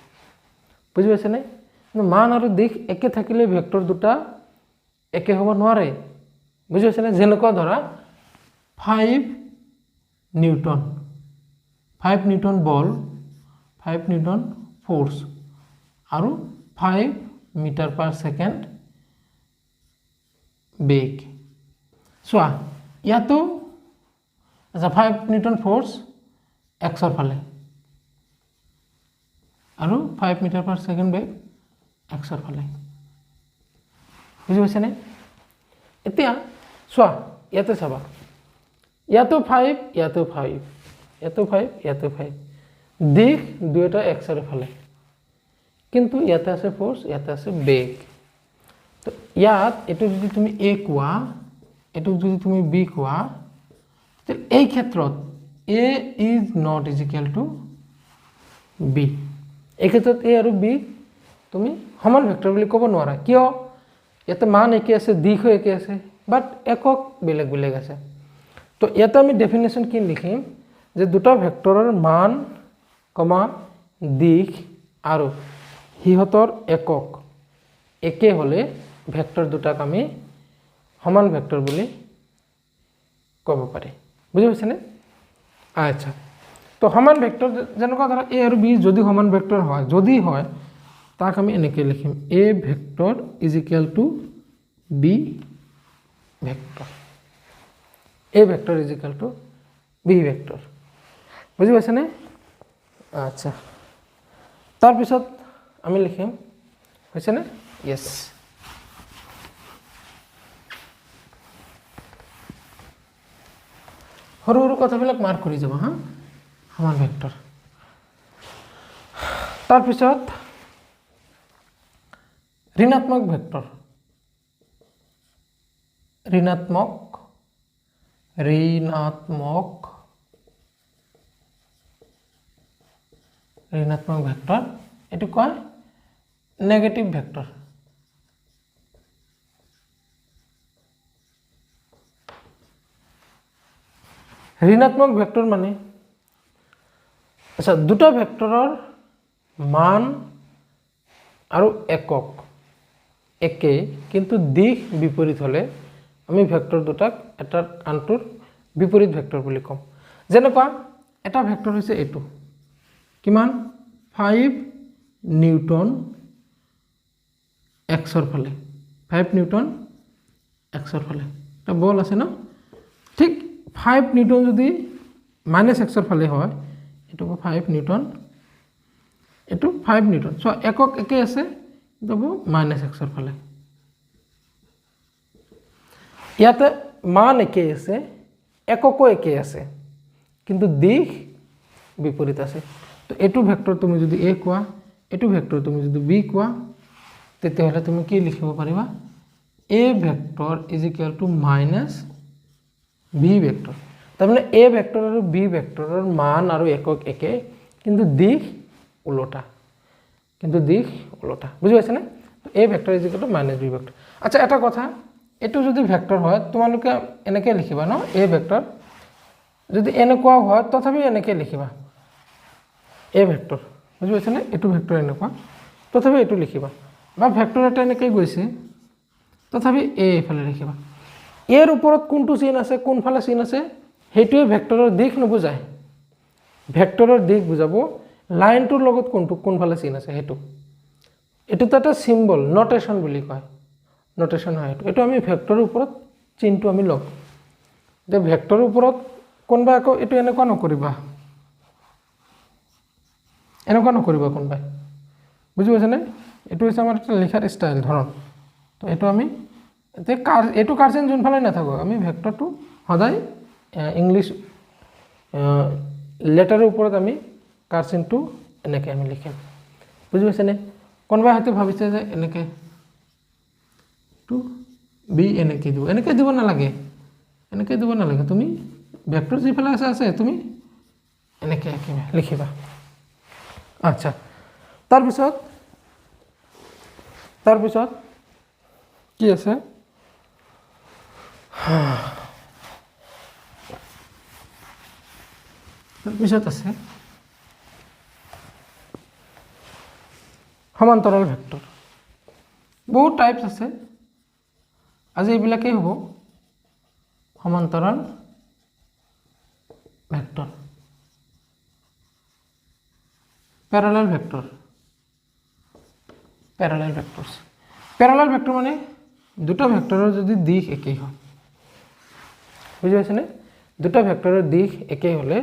বুজি পাইছেনে? কিন্তু মান আৰু দিশ একে থাকিলে ভেক্টৰ দুটা একে হ'ব নোৱাৰে, বুজি পাইছেনে? যেনেকুৱা ধৰা 5 নিউটন বল, 5 নিউটন ফ'ৰ্চ আৰু 5 মিটাৰ পাৰ ছেকেণ্ড বেগ। চোৱা ইয়াতো আচ্ছা 5 নিউটন ফ'ৰ্চ এক্সৰ ফালে আৰু 5 মিটাৰ পাৰ ছেকেণ্ড বেগ এক্সৰ ফালে, বুজি পাইছেনে? এতিয়া চোৱা ইয়াতে চাবা, ইয়াতো 5, ইয়াতো 5, ইয়াতো 5, ইয়াতো 5, দিশ দুয়োটা এক্সৰ ফালে, কিন্তু ইয়াতে আছে ফ'ৰ্চ, ইয়াতে আছে বেগ। তো ইয়াত এইটো যদি তুমি এ কোৱা, এইটোক যদি তুমি বি কোৱা, এই ক্ষেত্ৰত A is not equal to B. এই ক্ষেত্ৰত এ আৰু বি তুমি সমান ভেক্টৰ বুলি ক'ব নোৱাৰা। কিয়? ইয়াতে মান একে আছে, দিশো একে আছে, বাট একক বেলেগ বেলেগ আছে। তো ইয়াতে আমি ডেফিনেশ্যন কি লিখিম, যে দুটা ভেক্টৰৰ মান কমা দিশ আৰু সিহঁতৰ একক একে হ'লে ভেক্টৰ দুটাক আমি সমান ভেক্টৰ বুলি ক'ব পাৰি, বুজি পাইছেনে? আচ্ছা, তো সমান ভেক্টৰ যেনেকুৱা ধৰা এ আৰু বি যদি সমান ভেক্টৰ হয়, যদি হয়, তাক আমি এনেকৈ লিখিম, A vector is equal to B vector, A vector is equal to B vector. বুজি পাইছেনে? আচ্ছা, তাৰপিছত আমি লিখিম, হৈছেনে? য়েছ। সৰু সৰু কথাবিলাক মাৰ্ক কৰি যাব হা, সমান ভেক্টৰ। তাৰপিছত ঋণাত্মক ভেক্টৰ, ঋণাত্মক ভেক্টৰ, এইটো কয় নেগেটিভ ভেক্টৰ। ঋণাত্মক ভেক্টৰ মানে, আচ্ছা, দুটা ভেক্টৰৰ মান আৰু একক একেই কিন্তু দিশ বিপৰীত হ'লে আমি ভেক্টৰ দুটাক এটাৰ আনটোৰ বিপৰীত ভেক্টৰ বুলি ক'ম। যেনেকুৱা এটা ভেক্টৰ হৈছে এইটো, কিমান 5 নিউটন এক্সৰ ফালে, 5 নিউটন এক্সৰ ফালে এটা বল আছে ন, ঠিক 5 নিউটন যদি মাইনাছ এক্সৰ ফালে হয়, এইটো 5 নিউটন, এইটো 5 নিউটন। চ' একক একে আছে, এইটো মাইনাছ এক্সৰ ফালে। ইয়াতে মান একেই আছে, এককো একেই আছে, কিন্তু দিশ বিপৰীত আছে। তো এইটো ভেক্টৰ তুমি যদি এ কোৱা, এইটো ভেক্টৰ তুমি যদি বি কোৱা, তেতিয়াহ'লে তুমি কি লিখিব পাৰিবা? A vector is equal to minus B vector. তাৰমানে এ ভেক্টৰ আৰু বি ভেক্টৰৰ মান আৰু একক একে, কিন্তু দিশ ওলোটা, বুজি পাইছেনে? A vector is equal to minus B vector. আচ্ছা, এটা কথা, এইটো যদি ভেক্টৰ হয় তোমালোকে এনেকৈ লিখিবা ন, এ ভেক্টৰ যদি এনেকুৱাও হয় তথাপি এনেকৈ লিখিবা এ ভেক্টৰ, বুজি পাইছেনে? এইটো ভেক্টৰ এনেকুৱা, তথাপি এইটো লিখিবা। বা ভেক্টৰ এটা এনেকৈ গৈছে, তথাপি এ এইফালে লিখিবা। এৰ ওপৰত কোনটো চিন আছে, কোনফালে চিন আছে, সেইটোৱে ভেক্টৰৰ দিশ নুবুজায়। ভেক্টৰৰ দিশ বুজাব লাইনটোৰ লগত কোনফালে চিন আছে সেইটো। এইটোতো এটা চিম্বল, নটেশ্যন বুলি কয়, নটেশ্যন হয় এইটো। এইটো আমি ভেক্টৰৰ ওপৰত চিনটো আমি ল'ম। যে ভেক্টৰৰ ওপৰত কোনোবাই আকৌ এইটো এনেকুৱা নকৰিবা, কোনোবাই, বুজি পাইছেনে? এইটো হৈছে আমাৰ এটা লিখাৰ ষ্টাইল, ধৰণ। তো এইটো আমি এইটো কাৰ্চেন যোনফালে নাথাকো, আমি ভেক্টৰটো সদায় ইংলিছ লেটাৰৰ ওপৰত আমি কাৰ্চেনটো এনেকৈ আমি লিখিম, বুজি পাইছেনে? কোনোবাই হয়তো ভাবিছে যে এনেকৈ টু বি এনেকৈ দিব, এনেকৈ দিব নালাগে, তুমি ভেক্টৰ যিফালে আছে তুমি এনেকৈ লিখিবা। আচ্ছা, তাৰপিছত কি আছে? তাৰপিছত আছে সমান্তৰাল ভেক্টৰ। বহুত টাইপছ আছে, আজি এইবিলাকেই হ'ব। সমান্তৰাল ভেক্টৰ, প্যাৰালাল ভেক্টৰ, প্যাৰালাল ভেক্টৰ মানে দুটা ভেক্টৰৰ যদি দিশ একেই হয়, বুজি পাইছেনে? দুটা ভেক্টৰৰ দিশ একেই হ'লে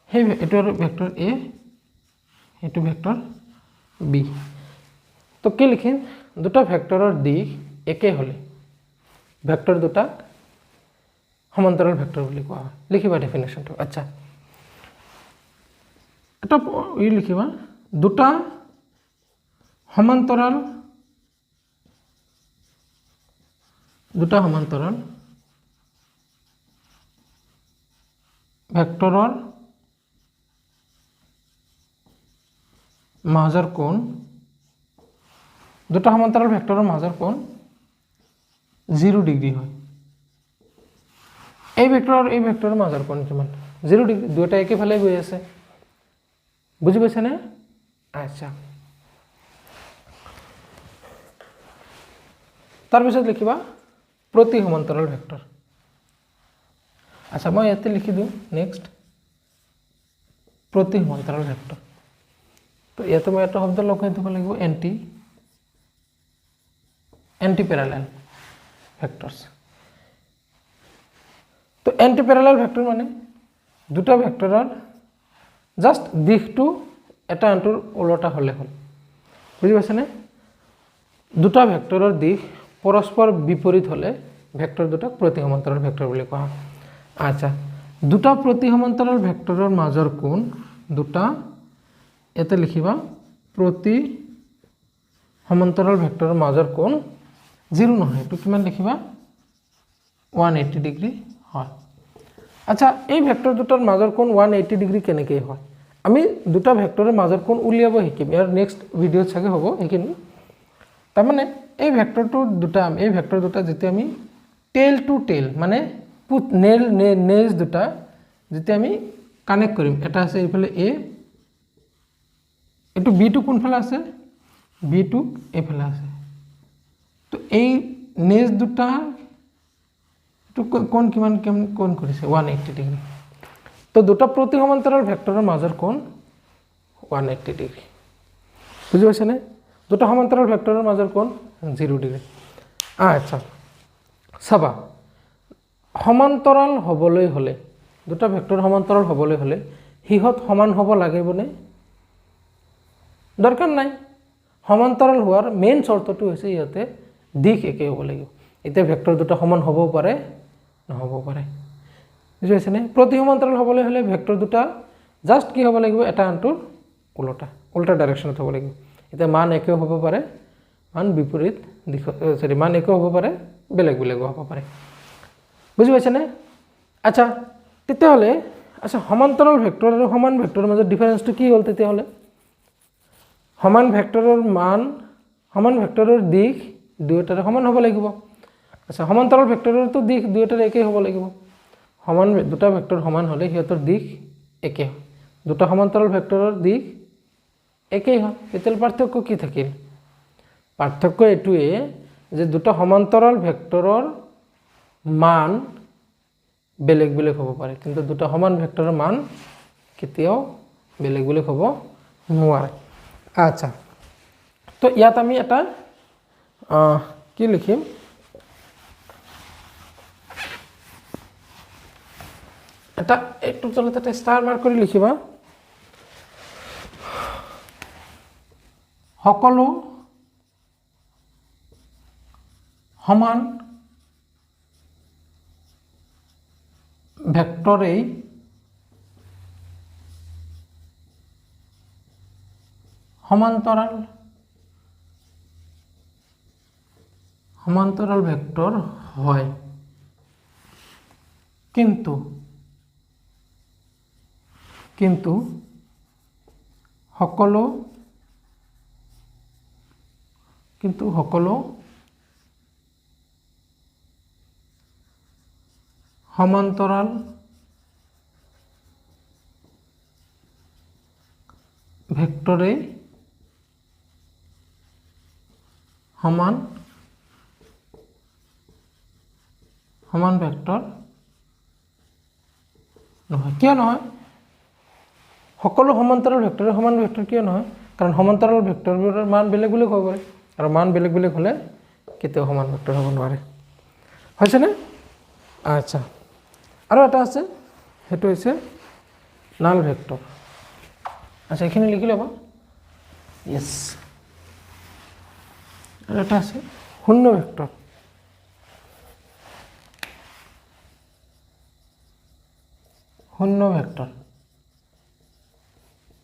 সেই এইটো ভেক্টৰ এ, এইটো ভেক্টৰ বি। তো কি লিখিম? দুটা ভেক্টৰৰ দিশ একে হ'লে ভেক্টৰ দুটাক সমান্তৰাল ভেক্টৰ বুলি কোৱা হয়। লিখিবা ডেফিনেশ্যনটো। আচ্ছা, এটা লিখিবা, দুটা সমান্তৰাল ভেক্টৰৰ মাজৰ কোণ, দুটা সমান্তৰাল ভেক্টৰৰ মাজৰ কোণ 0 ডিগ্ৰী হয়। এই ভেক্টৰৰ মাজৰ কোণ কিমান? 0 ডিগ্ৰী। দুটা একেফালে গৈ আছে, বুজি পাইছেনে? আচ্ছা, তাৰপিছত লিখিবা প্ৰতি সমান্তৰাল ভেক্টৰ। আচ্ছা, মই ইয়াতে লিখি দিওঁ নেক্সট প্ৰতি সমান্তৰাল ভেক্টৰ। তো ইয়াতে মই এটা শব্দ লগাই দিব লাগিব, এন্টি প্যাৰালাল ভেক্টৰস। তো এন্টি প্যাৰালাল ভেক্টৰ মানে দুটা ভেক্টৰৰ জাষ্ট দিশটো এটা আনটোৰ ওলোটা হ'লে হ'ল বুজি পাইছেনে দুটা ভেক্টৰৰ দিশ পৰস্পৰ বিপৰীত হ'লে ভেক্টৰ দুটাক প্ৰতি সমান্তৰাল ভেক্টৰ বুলি কোৱা হয় আচ্ছা দুটা প্ৰতি সমান্তৰাল ভেক্টৰৰ মাজৰ কোণ দুটা এতে লিখিবা প্ৰতি সমান্তৰাল ভেক্টৰৰ মাজৰ কোণ 0 নহয় তো কিমান লিখিবা 180 ডিগ্ৰী হয় আচ্ছা এই ভেক্টৰ দুটাৰ মাজৰ কোণ 180 ডিগ্ৰী কেনেকৈ হয় আমি দুটা ভেক্টৰৰ মাজৰ কোণ উলিয়াব শিকিম ইয়াৰ নেক্সট ভিডিঅ'ত চাগে হ'ব এইখিনি তাৰমানে এই ভেক্টৰটো দুটা এই ভেক্টৰ দুটা যেতিয়া আমি টেইল টু টেইল মানে পুট নেজ দুটা যেতিয়া আমি কানেক্ট কৰিম এটা আছে এইফালে এ এইটো বি টু কোনফালে আছে বি টু এইফালে আছে তো এই নেজ দুটা তো কোণ কিমান কোণ কৰিছে 180 ডিগ্ৰী তো দুটা প্ৰতি সমান্তৰাল ভেক্টৰৰ মাজৰ কোণ 180 ডিগ্ৰী বুজি পাইছেনে দুটা সমান্তৰাল ভেক্টৰৰ মাজৰ কোণ 0 ডিগ্ৰী আচ্ছা চাবা সমান্তৰাল হ'বলৈ হ'লে দুটা ভেক্টৰ সমান্তৰাল হ'বলৈ হ'লে হিহত সমান হ'ব লাগিবনে দৰকাৰ নাই সমান্তৰাল হোৱাৰ মেইন চৰ্তটো হৈছে ইয়াতে দিশ একে হ'ব লাগিব এতিয়া ভেক্টৰ দুটা সমান হ'ব পাৰে নহ'ব পাৰে বুজি পাইছেনে প্ৰতি সমান্তৰাল হ'বলৈ হ'লে ভেক্টৰ দুটা জাষ্ট কি হ'ব লাগিব এটা আনটোৰ উল্টা ডাইৰেকশ্যনত হ'ব লাগিব এতিয়া মান একেও হ'ব পাৰে মান বিপৰীত দিশ সৰি মান একেও হ'ব পাৰে বেলেগ বেলেগো হ'ব পাৰে বুজি পাইছেনে আচ্ছা তেতিয়াহ'লে আচ্ছা সমান্তৰাল ভেক্টৰ আৰু সমান ভেক্টৰৰ মাজত ডিফাৰেন্সটো কি হ'ল তেতিয়াহ'লে সমান ভেক্টৰৰ মান সমান ভেক্টৰৰ দিশ দুয়োটাৰে সমান হ'ব লাগিব আচ্ছা সমান্তৰাল ভেক্টৰৰটো দিশ দুয়োটাৰে একেই হ'ব লাগিব সমান দুটা ভেক্টৰ সমান হ'লে সিহঁতৰ দিশ একে হয় দুটা সমান্তৰাল ভেক্টৰৰ দিশ একেই হয় তেতিয়াহ'লে পাৰ্থক্য কি থাকিল পাৰ্থক্য এইটোৱে যে দুটা সমান্তৰাল ভেক্টৰৰ মান বেলেগ বেলেগ হ'ব পাৰে কিন্তু দুটা সমান ভেক্টৰৰ মান কেতিয়াও বেলেগ বেলেগ হ'ব নোৱাৰে আচ্ছা তো ইয়াত আমি এটা কি লিখিম এটা এইটো তলত এটা ষ্টাৰ মাৰ্ক কৰি লিখিবা সকলো সমান ভেক্টৰেই সমান্তৰাল ভেক্টৰ হয় কিন্তু সকলো সমান্তৰাল ভেক্টৰে সমান ভেক্টৰ নহয় কিয় নহয় সকলো সমান্তৰাল ভেক্টৰে সমান ভেক্টৰ কিয় নহয় কাৰণ সমান্তৰাল ভেক্টৰবোৰৰ মান বেলেগ বেলেগ হ'ব পাৰে আৰু মান বেলেগ বেলেগ হ'লে কেতিয়াও সমান ভেক্টৰ হ'ব নোৱাৰে হৈছেনে আচ্ছা আৰু এটা আছে সেইটো হৈছে নাল ভেক্টৰ আচ্ছা এইখিনি লিখি ল'বা ইয়েছ আৰু এটা আছে শূন্য ভেক্টৰ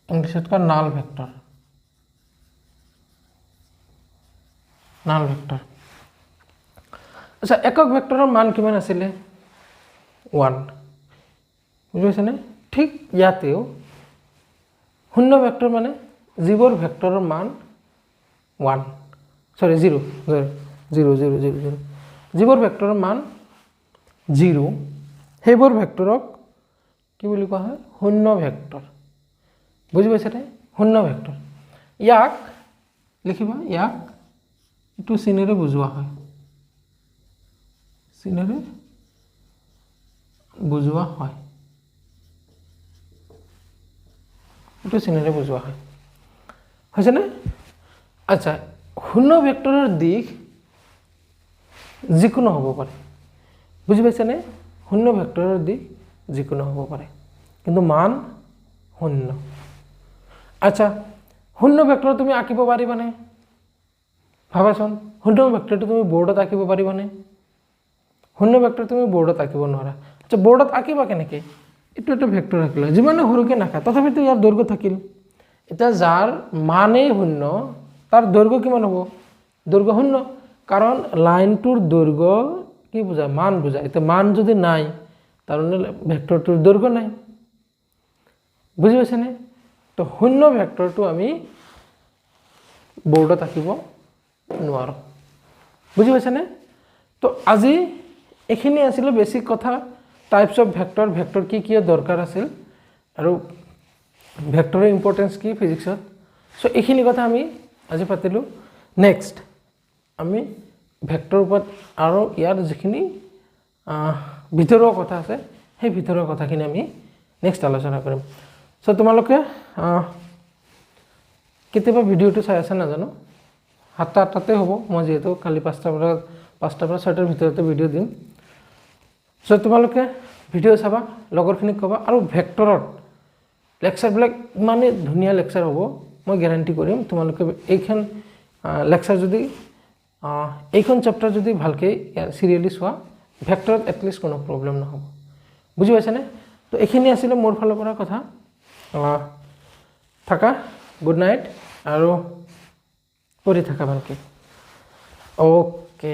ইংলিছত কয় নাল ভেক্টৰ আচ্ছা একক ভেক্টৰৰ মান কিমান আছিলে 1 বুজি পাইছেনে ঠিক ইয়াতেও শূন্য ভেক্টৰ মানে যিবোৰ ভেক্টৰৰ মান 1 সৰি 0 যিবোৰ ভেক্টৰৰ মান 0 সেইবোৰ ভেক্টৰক কি বুলি কোৱা হয় শূন্য ভেক্টৰ বুজি পাইছেনে শূন্য ভেক্টৰ ইয়াক লিখিবা ইয়াক এইটো চিনেৰে বুজোৱা হয় এইটো চিনেৰে বুজোৱা হয় হৈছেনে আচ্ছা শূন্য ভেক্টৰৰ দিশ যিকোনো হ'ব পাৰে বুজি পাইছেনে শূন্য ভেক্টৰৰ দিশ যিকোনো হ'ব পাৰে কিন্তু মান শূন্য আচ্ছা শূন্য ভেক্টৰ তুমি আঁকিব পাৰিবানে ভাবাচোন শূন্য ভেক্টৰটো তুমি বৰ্ডত আঁকিব পাৰিবানে শূন্য ভেক্টৰ তুমি বৰ্ডত আঁকিব নোৱাৰা আচ্ছা বৰ্ডত আঁকিবা কেনেকৈ এইটো এটা ভেক্টৰ আঁকিলা যিমানে সৰুকৈ নাখা তথাপিতো ইয়াৰ দৈৰ্ঘ্য থাকিল এতিয়া যাৰ মানেই শূন্য তাৰ দৈৰ্ঘ্য কিমান হ'ব দৈৰ্ঘ্য শূন্য কাৰণ লাইনটোৰ দৈৰ্ঘ্য কি বুজায় মান বুজায় এতিয়া মান যদি নাই তাৰমানে ভেক্টৰটোৰ দৈৰ্ঘ্য নাই বুজি পাইছেনে তো শূন্য ভেক্টৰটো আমি বৰ্ডত আঁকিব নোৱাৰোঁ বুজি পাইছেনে তো আজি এইখিনি আছিলে বেছিক কথা টাইপছ অফ ভেক্টৰ ভেক্টৰ কি কি দৰকাৰ আছিল আৰু ভেক্টৰৰ ইম্পৰ্টেঞ্চ কি ফিজিক্সত সো এইখিনি কথা আমি আজি পাতিলোঁ নেক্সট আমি ভেক্টৰ ওপৰত আৰু ইয়াৰ যিখিনি ভিতৰুৱা কথা আছে সেই ভিতৰুৱা কথাখিনি আমি নেক্সট আলোচনা কৰিম সো তোমালোকে কেতিয়াবা ভিডিঅ'টো চাই আছে নাজানো 7:08 হ'ব মই যেহেতু কালি 5টাৰ পৰা 6টাৰ ভিতৰতে ভিডিঅ' দিম সো তোমালোকে ভিডিঅ' চাবা লগৰখিনিক ক'বা আৰু ভেক্টৰত লেকচাৰবিলাক ইমানেই ধুনীয়া লেকচাৰ হ'ব মই গেৰাণ্টি কৰিম তোমালোকে এইখন লেকচাৰ যদি এইখন চেপ্টাৰ যদি ভালকৈ চিৰিয়েলি চোৱা ভেক্টৰত এটলিষ্ট কোনো প্ৰব্লেম নহ'ব বুজি পাইছানে তো এইখিনি আছিলে মোৰ ফালৰ পৰা কথা থাকা গুড নাইট আৰু পঢ়ি থাকা ভালকৈ অ'কে